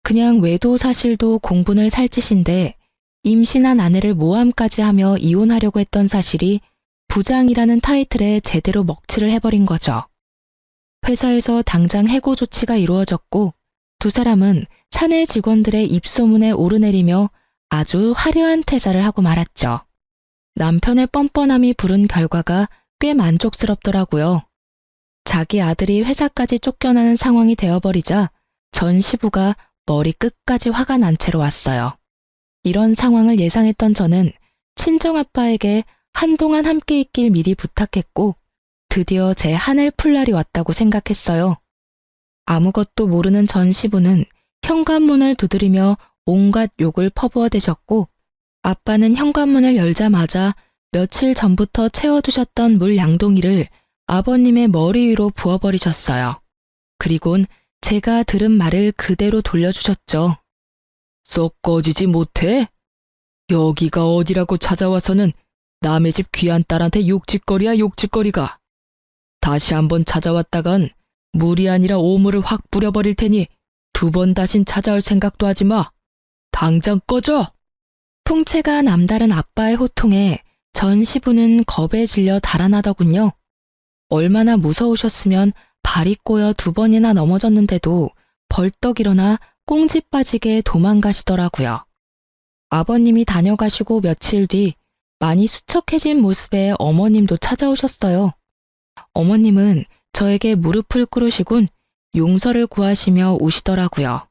그냥 외도 사실도 공분을 살 짓인데 임신한 아내를 모함까지 하며 이혼하려고 했던 사실이 부장이라는 타이틀에 제대로 먹칠을 해버린 거죠. 회사에서 당장 해고 조치가 이루어졌고 두 사람은 사내 직원들의 입소문에 오르내리며 아주 화려한 퇴사를 하고 말았죠. 남편의 뻔뻔함이 부른 결과가 꽤 만족스럽더라고요. 자기 아들이 회사까지 쫓겨나는 상황이 되어버리자 전 시부가 머리 끝까지 화가 난 채로 왔어요. 이런 상황을 예상했던 저는 친정아빠에게 한동안 함께 있길 미리 부탁했고 드디어 제 한을 풀 날이 왔다고 생각했어요. 아무것도 모르는 전 시부는 현관문을 두드리며 온갖 욕을 퍼부어대셨고 아빠는 현관문을 열자마자 며칠 전부터 채워두셨던 물 양동이를 아버님의 머리 위로 부어버리셨어요. 그리곤 제가 들은 말을 그대로 돌려주셨죠. 썩 꺼지지 못해? 여기가 어디라고 찾아와서는 남의 집 귀한 딸한테 욕짓거리야 욕짓거리가. 다시 한번 찾아왔다간 물이 아니라 오물을 확 뿌려버릴 테니 두 번 다신 찾아올 생각도 하지 마. 당장 꺼져! 풍채가 남다른 아빠의 호통에 전 시부는 겁에 질려 달아나더군요. 얼마나 무서우셨으면 발이 꼬여 두 번이나 넘어졌는데도 벌떡 일어나 꽁지 빠지게 도망가시더라고요. 아버님이 다녀가시고 며칠 뒤 많이 수척해진 모습의 어머님도 찾아오셨어요. 어머님은 저에게 무릎을 꿇으시곤 용서를 구하시며 우시더라고요.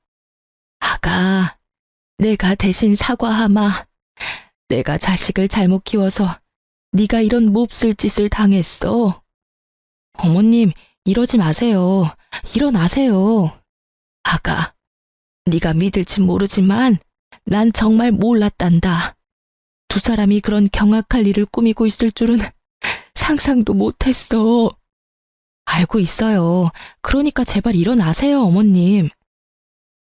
아가, 내가 대신 사과하마. 내가 자식을 잘못 키워서 네가 이런 몹쓸 짓을 당했어. 어머님, 이러지 마세요. 일어나세요. 아가, 네가 믿을진 모르지만 난 정말 몰랐단다. 두 사람이 그런 경악할 일을 꾸미고 있을 줄은 상상도 못했어. 알고 있어요. 그러니까 제발 일어나세요, 어머님.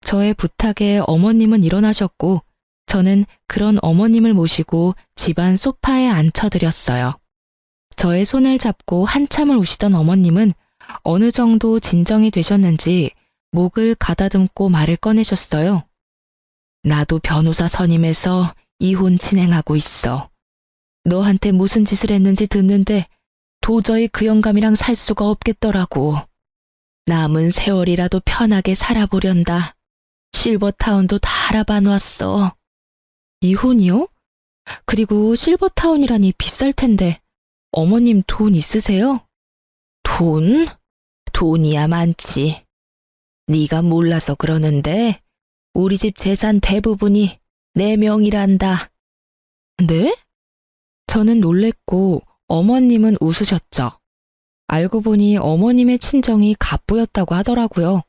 저의 부탁에 어머님은 일어나셨고 저는 그런 어머님을 모시고 집안 소파에 앉혀드렸어요. 저의 손을 잡고 한참을 우시던 어머님은 어느 정도 진정이 되셨는지 목을 가다듬고 말을 꺼내셨어요. 나도 변호사 선임해서 이혼 진행하고 있어. 너한테 무슨 짓을 했는지 듣는데 도저히 그 영감이랑 살 수가 없겠더라고. 남은 세월이라도 편하게 살아보련다. 실버타운도 다 알아봐 놨어. 이혼이요? 그리고 실버타운이라니 비쌀 텐데 어머님 돈 있으세요? 돈? 돈이야 많지. 네가 몰라서 그러는데 우리 집 재산 대부분이 내 명이란다. 네? 저는 놀랬고 어머님은 웃으셨죠. 알고 보니 어머님의 친정이 갑부였다고 하더라고요.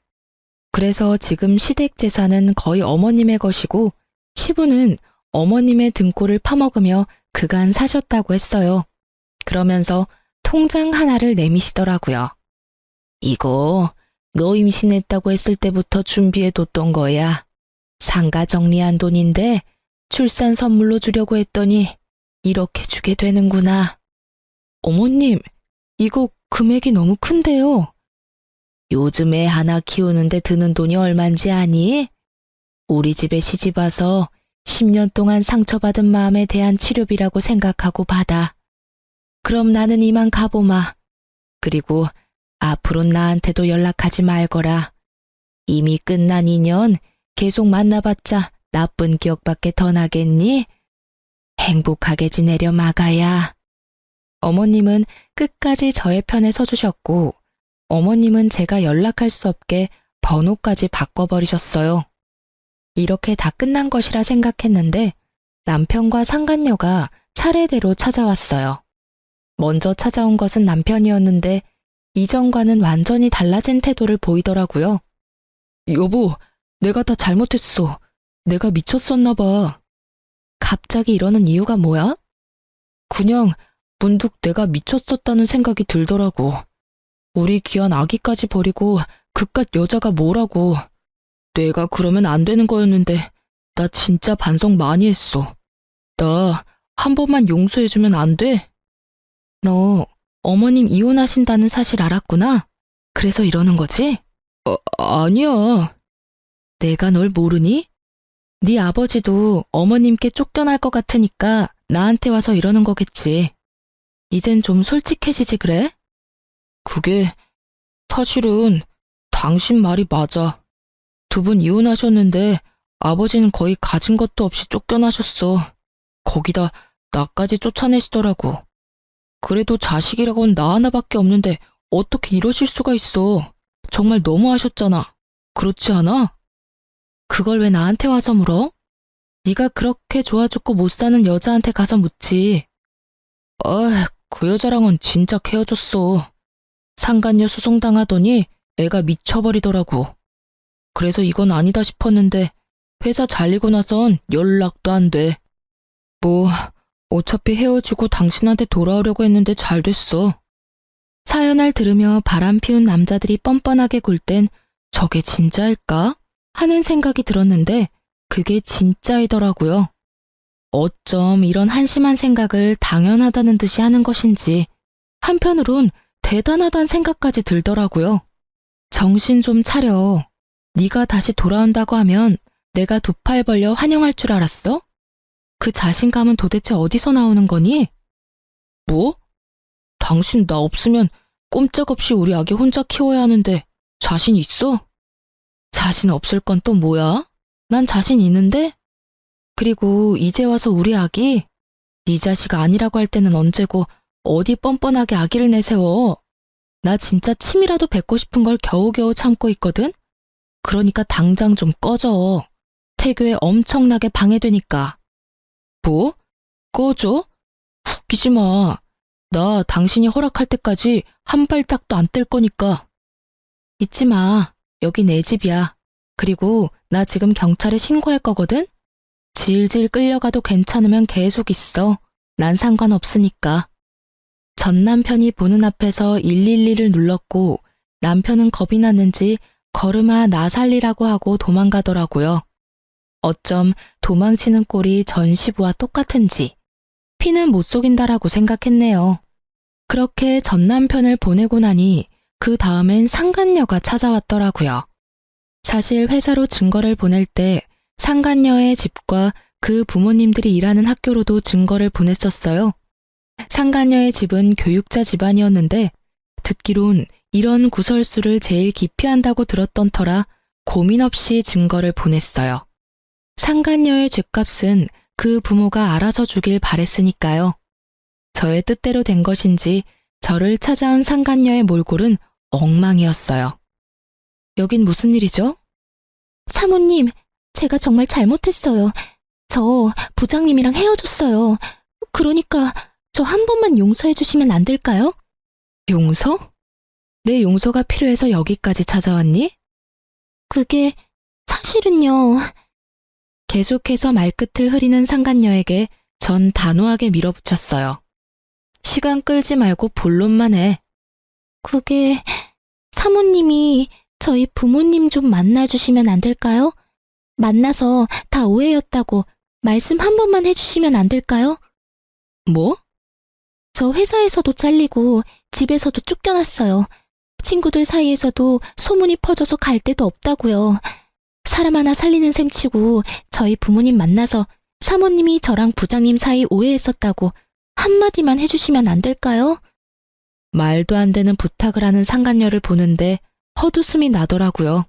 그래서 지금 시댁 재산은 거의 어머님의 것이고 시부는 어머님의 등골을 파먹으며 그간 사셨다고 했어요. 그러면서 통장 하나를 내미시더라고요. 이거 너 임신했다고 했을 때부터 준비해뒀던 거야. 상가 정리한 돈인데 출산 선물로 주려고 했더니 이렇게 주게 되는구나. 어머님, 이거 금액이 너무 큰데요. 요즘 애 하나 키우는데 드는 돈이 얼만지 아니? 우리 집에 시집 와서 10년 동안 상처받은 마음에 대한 치료비라고 생각하고 받아. 그럼 나는 이만 가보마. 그리고 앞으론 나한테도 연락하지 말거라. 이미 끝난 인연 계속 만나봤자 나쁜 기억밖에 더 나겠니? 행복하게 지내려 마가야. 어머님은 끝까지 저의 편에 서주셨고 어머님은 제가 연락할 수 없게 번호까지 바꿔버리셨어요. 이렇게 다 끝난 것이라 생각했는데 남편과 상간녀가 차례대로 찾아왔어요. 먼저 찾아온 것은 남편이었는데 이전과는 완전히 달라진 태도를 보이더라고요. 여보, 내가 다 잘못했어. 내가 미쳤었나 봐. 갑자기 이러는 이유가 뭐야? 그냥 문득 내가 미쳤었다는 생각이 들더라고. 우리 귀한 아기까지 버리고 그깟 여자가 뭐라고. 내가 그러면 안 되는 거였는데 나 진짜 반성 많이 했어. 나 한 번만 용서해주면 안 돼? 너 어머님 이혼하신다는 사실 알았구나? 그래서 이러는 거지? 아니야. 내가 널 모르니? 네 아버지도 어머님께 쫓겨날 것 같으니까 나한테 와서 이러는 거겠지. 이젠 좀 솔직해지지 그래? 그게 사실은 당신 말이 맞아. 두 분 이혼하셨는데 아버지는 거의 가진 것도 없이 쫓겨나셨어. 거기다 나까지 쫓아내시더라고. 그래도 자식이라곤 나 하나밖에 없는데 어떻게 이러실 수가 있어. 정말 너무하셨잖아. 그렇지 않아? 그걸 왜 나한테 와서 물어? 네가 그렇게 좋아 죽고 못 사는 여자한테 가서 묻지. 그 여자랑은 진짜 헤어졌어. 상간녀 소송당하더니 애가 미쳐버리더라고. 그래서 이건 아니다 싶었는데 회사 잘리고 나선 연락도 안 돼. 뭐 어차피 헤어지고 당신한테 돌아오려고 했는데 잘 됐어. 사연을 들으며 바람 피운 남자들이 뻔뻔하게 굴 땐 저게 진짜일까? 하는 생각이 들었는데 그게 진짜이더라고요. 어쩜 이런 한심한 생각을 당연하다는 듯이 하는 것인지 한편으론 대단하다는 생각까지 들더라고요. 정신 좀 차려. 네가 다시 돌아온다고 하면 내가 두 팔 벌려 환영할 줄 알았어? 그 자신감은 도대체 어디서 나오는 거니? 뭐? 당신 나 없으면 꼼짝없이 우리 아기 혼자 키워야 하는데 자신 있어? 자신 없을 건 또 뭐야? 난 자신 있는데? 그리고 이제 와서 우리 아기? 네 자식 아니라고 할 때는 언제고 어디 뻔뻔하게 아기를 내세워. 나 진짜 침이라도 뱉고 싶은 걸 겨우겨우 참고 있거든? 그러니까 당장 좀 꺼져. 태교에 엄청나게 방해되니까. 뭐? 꺼져? 웃기지 마. 나 당신이 허락할 때까지 한 발짝도 안 뗄 거니까. 잊지 마. 여기 내 집이야. 그리고 나 지금 경찰에 신고할 거거든? 질질 끌려가도 괜찮으면 계속 있어. 난 상관없으니까. 전 남편이 보는 앞에서 112를 눌렀고 남편은 겁이 났는지 걸음아 나 살리라고 하고 도망가더라고요. 어쩜 도망치는 꼴이 전시부와 똑같은지 피는 못 속인다라고 생각했네요. 그렇게 전 남편을 보내고 나니 그 다음엔 상간녀가 찾아왔더라고요. 사실 회사로 증거를 보낼 때 상간녀의 집과 그 부모님들이 일하는 학교로도 증거를 보냈었어요. 상간녀의 집은 교육자 집안이었는데 듣기론 이런 구설수를 제일 기피한다고 들었던 터라 고민 없이 증거를 보냈어요. 상간녀의 죗값은 그 부모가 알아서 주길 바랬으니까요. 저의 뜻대로 된 것인지 저를 찾아온 상간녀의 몰골은 엉망이었어요. 여긴 무슨 일이죠? 사모님, 제가 정말 잘못했어요. 저 부장님이랑 헤어졌어요. 그러니까 저 한 번만 용서해 주시면 안 될까요? 용서? 내 용서가 필요해서 여기까지 찾아왔니? 그게 사실은요. 계속해서 말끝을 흐리는 상간녀에게 전 단호하게 밀어붙였어요. 시간 끌지 말고 본론만 해. 그게 사모님이 저희 부모님 좀 만나주시면 안 될까요? 만나서 다 오해였다고 말씀 한 번만 해주시면 안 될까요? 뭐? 저 회사에서도 잘리고 집에서도 쫓겨났어요. 친구들 사이에서도 소문이 퍼져서 갈 데도 없다고요. 사람 하나 살리는 셈치고 저희 부모님 만나서 사모님이 저랑 부장님 사이 오해했었다고 한마디만 해주시면 안 될까요? 말도 안 되는 부탁을 하는 상간녀를 보는데 헛웃음이 나더라고요.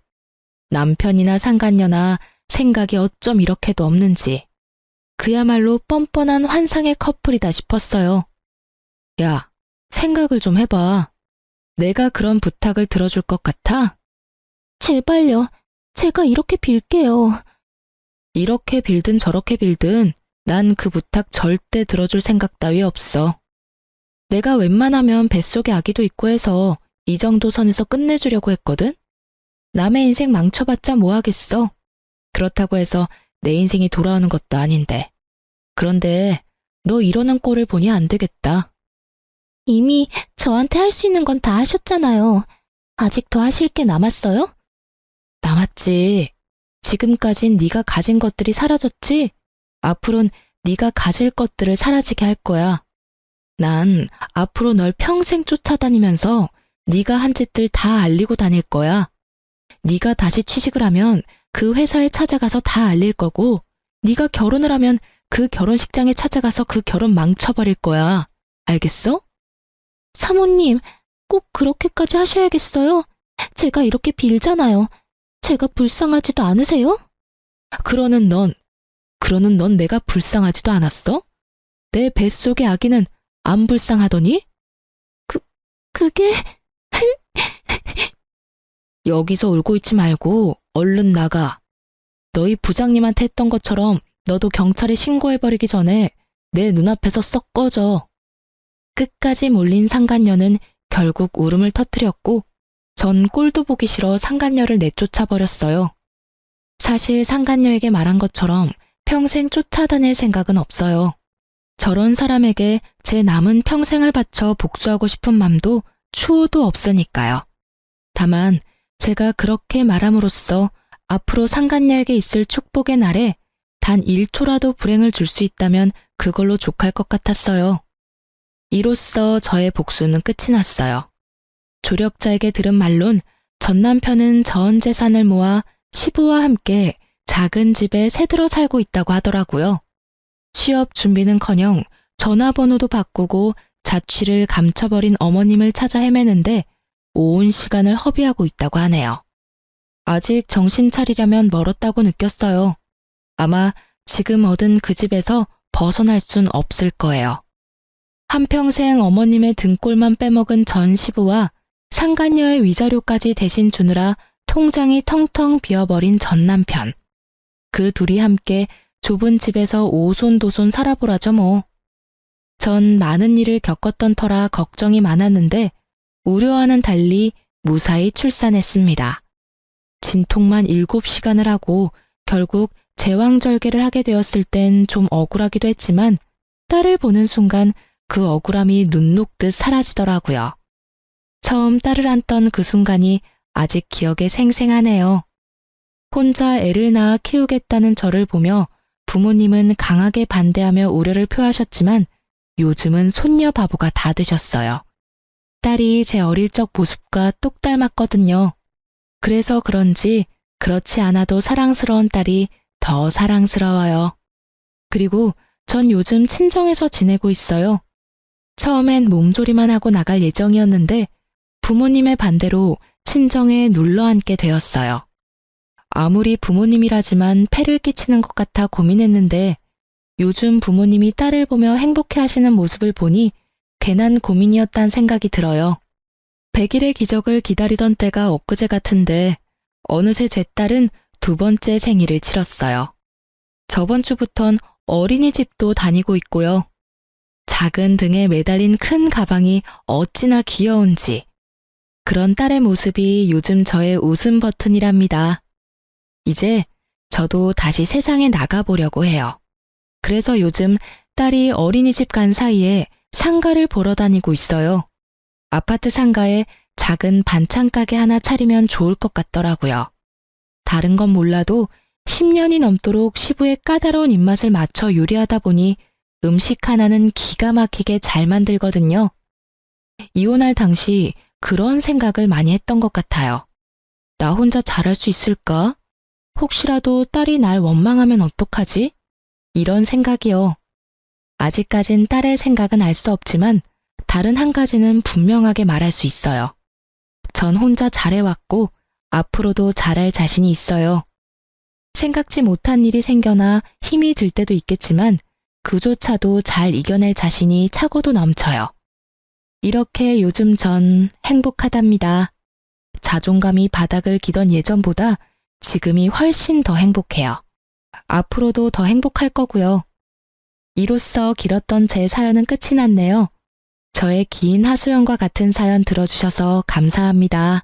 남편이나 상간녀나 생각이 어쩜 이렇게도 없는지. 그야말로 뻔뻔한 환상의 커플이다 싶었어요. 야, 생각을 좀 해봐. 내가 그런 부탁을 들어줄 것 같아? 제발요. 제가 이렇게 빌게요. 이렇게 빌든 저렇게 빌든 난 그 부탁 절대 들어줄 생각 따위 없어. 내가 웬만하면 뱃속에 아기도 있고 해서 이 정도 선에서 끝내주려고 했거든? 남의 인생 망쳐봤자 뭐 하겠어. 그렇다고 해서 내 인생이 돌아오는 것도 아닌데. 그런데 너 이러는 꼴을 보니 안 되겠다. 이미 저한테 할 수 있는 건 다 하셨잖아요. 아직 더 하실 게 남았어요? 남았지. 지금까진 네가 가진 것들이 사라졌지? 앞으론 네가 가질 것들을 사라지게 할 거야. 난 앞으로 널 평생 쫓아다니면서 네가 한 짓들 다 알리고 다닐 거야. 네가 다시 취직을 하면 그 회사에 찾아가서 다 알릴 거고, 네가 결혼을 하면 그 결혼식장에 찾아가서 그 결혼 망쳐버릴 거야. 알겠어? 사모님, 꼭 그렇게까지 하셔야겠어요? 제가 이렇게 빌잖아요. 제가 불쌍하지도 않으세요? 그러는 넌 내가 불쌍하지도 않았어? 내 뱃속의 아기는 안 불쌍하더니? 그게... 여기서 울고 있지 말고 얼른 나가. 너희 부장님한테 했던 것처럼 너도 경찰에 신고해버리기 전에 내 눈앞에서 썩 꺼져. 끝까지 몰린 상간녀는 결국 울음을 터뜨렸고 전 꼴도 보기 싫어 상간녀를 내쫓아버렸어요. 사실 상간녀에게 말한 것처럼 평생 쫓아다닐 생각은 없어요. 저런 사람에게 제 남은 평생을 바쳐 복수하고 싶은 맘도 추호도 없으니까요. 다만 제가 그렇게 말함으로써 앞으로 상간녀에게 있을 축복의 날에 단 1초라도 불행을 줄 수 있다면 그걸로 족할 것 같았어요. 이로써 저의 복수는 끝이 났어요. 조력자에게 들은 말론 전 남편은 전 재산을 모아 시부와 함께 작은 집에 새들어 살고 있다고 하더라고요. 취업 준비는커녕 전화번호도 바꾸고 자취를 감춰버린 어머님을 찾아 헤매는데 온 시간을 허비하고 있다고 하네요. 아직 정신 차리려면 멀었다고 느꼈어요. 아마 지금 얻은 그 집에서 벗어날 순 없을 거예요. 한평생 어머님의 등골만 빼먹은 전 시부와 상간녀의 위자료까지 대신 주느라 통장이 텅텅 비어버린 전 남편. 그 둘이 함께 좁은 집에서 오손도손 살아보라죠 뭐. 전 많은 일을 겪었던 터라 걱정이 많았는데 우려와는 달리 무사히 출산했습니다. 진통만 7시간을 하고 결국 제왕절개를 하게 되었을 땐 좀 억울하기도 했지만 딸을 보는 순간 그 억울함이 눈 녹듯 사라지더라고요. 처음 딸을 안던 그 순간이 아직 기억에 생생하네요. 혼자 애를 낳아 키우겠다는 저를 보며 부모님은 강하게 반대하며 우려를 표하셨지만 요즘은 손녀 바보가 다 되셨어요. 딸이 제 어릴 적 모습과 똑 닮았거든요. 그래서 그런지 그렇지 않아도 사랑스러운 딸이 더 사랑스러워요. 그리고 전 요즘 친정에서 지내고 있어요. 처음엔 몸조리만 하고 나갈 예정이었는데 부모님의 반대로 친정에 눌러앉게 되었어요. 아무리 부모님이라지만 폐를 끼치는 것 같아 고민했는데 요즘 부모님이 딸을 보며 행복해하시는 모습을 보니 괜한 고민이었단 생각이 들어요. 100일의 기적을 기다리던 때가 엊그제 같은데 어느새 제 딸은 2번째 생일을 치렀어요. 저번 주부턴 어린이집도 다니고 있고요. 작은 등에 매달린 큰 가방이 어찌나 귀여운지. 그런 딸의 모습이 요즘 저의 웃음 버튼이랍니다. 이제 저도 다시 세상에 나가보려고 해요. 그래서 요즘 딸이 어린이집 간 사이에 상가를 보러 다니고 있어요. 아파트 상가에 작은 반찬 가게 하나 차리면 좋을 것 같더라고요. 다른 건 몰라도 10년이 넘도록 시부의 까다로운 입맛을 맞춰 요리하다 보니 음식 하나는 기가 막히게 잘 만들거든요. 이혼할 당시 그런 생각을 많이 했던 것 같아요. 나 혼자 잘할 수 있을까? 혹시라도 딸이 날 원망하면 어떡하지? 이런 생각이요. 아직까진 딸의 생각은 알 수 없지만 다른 한 가지는 분명하게 말할 수 있어요. 전 혼자 잘해왔고 앞으로도 잘할 자신이 있어요. 생각지 못한 일이 생겨나 힘이 들 때도 있겠지만 그조차도 잘 이겨낼 자신이 차고도 넘쳐요. 이렇게 요즘 전 행복하답니다. 자존감이 바닥을 기던 예전보다 지금이 훨씬 더 행복해요. 앞으로도 더 행복할 거고요. 이로써 길었던 제 사연은 끝이 났네요. 저의 긴 하소연과 같은 사연 들어주셔서 감사합니다.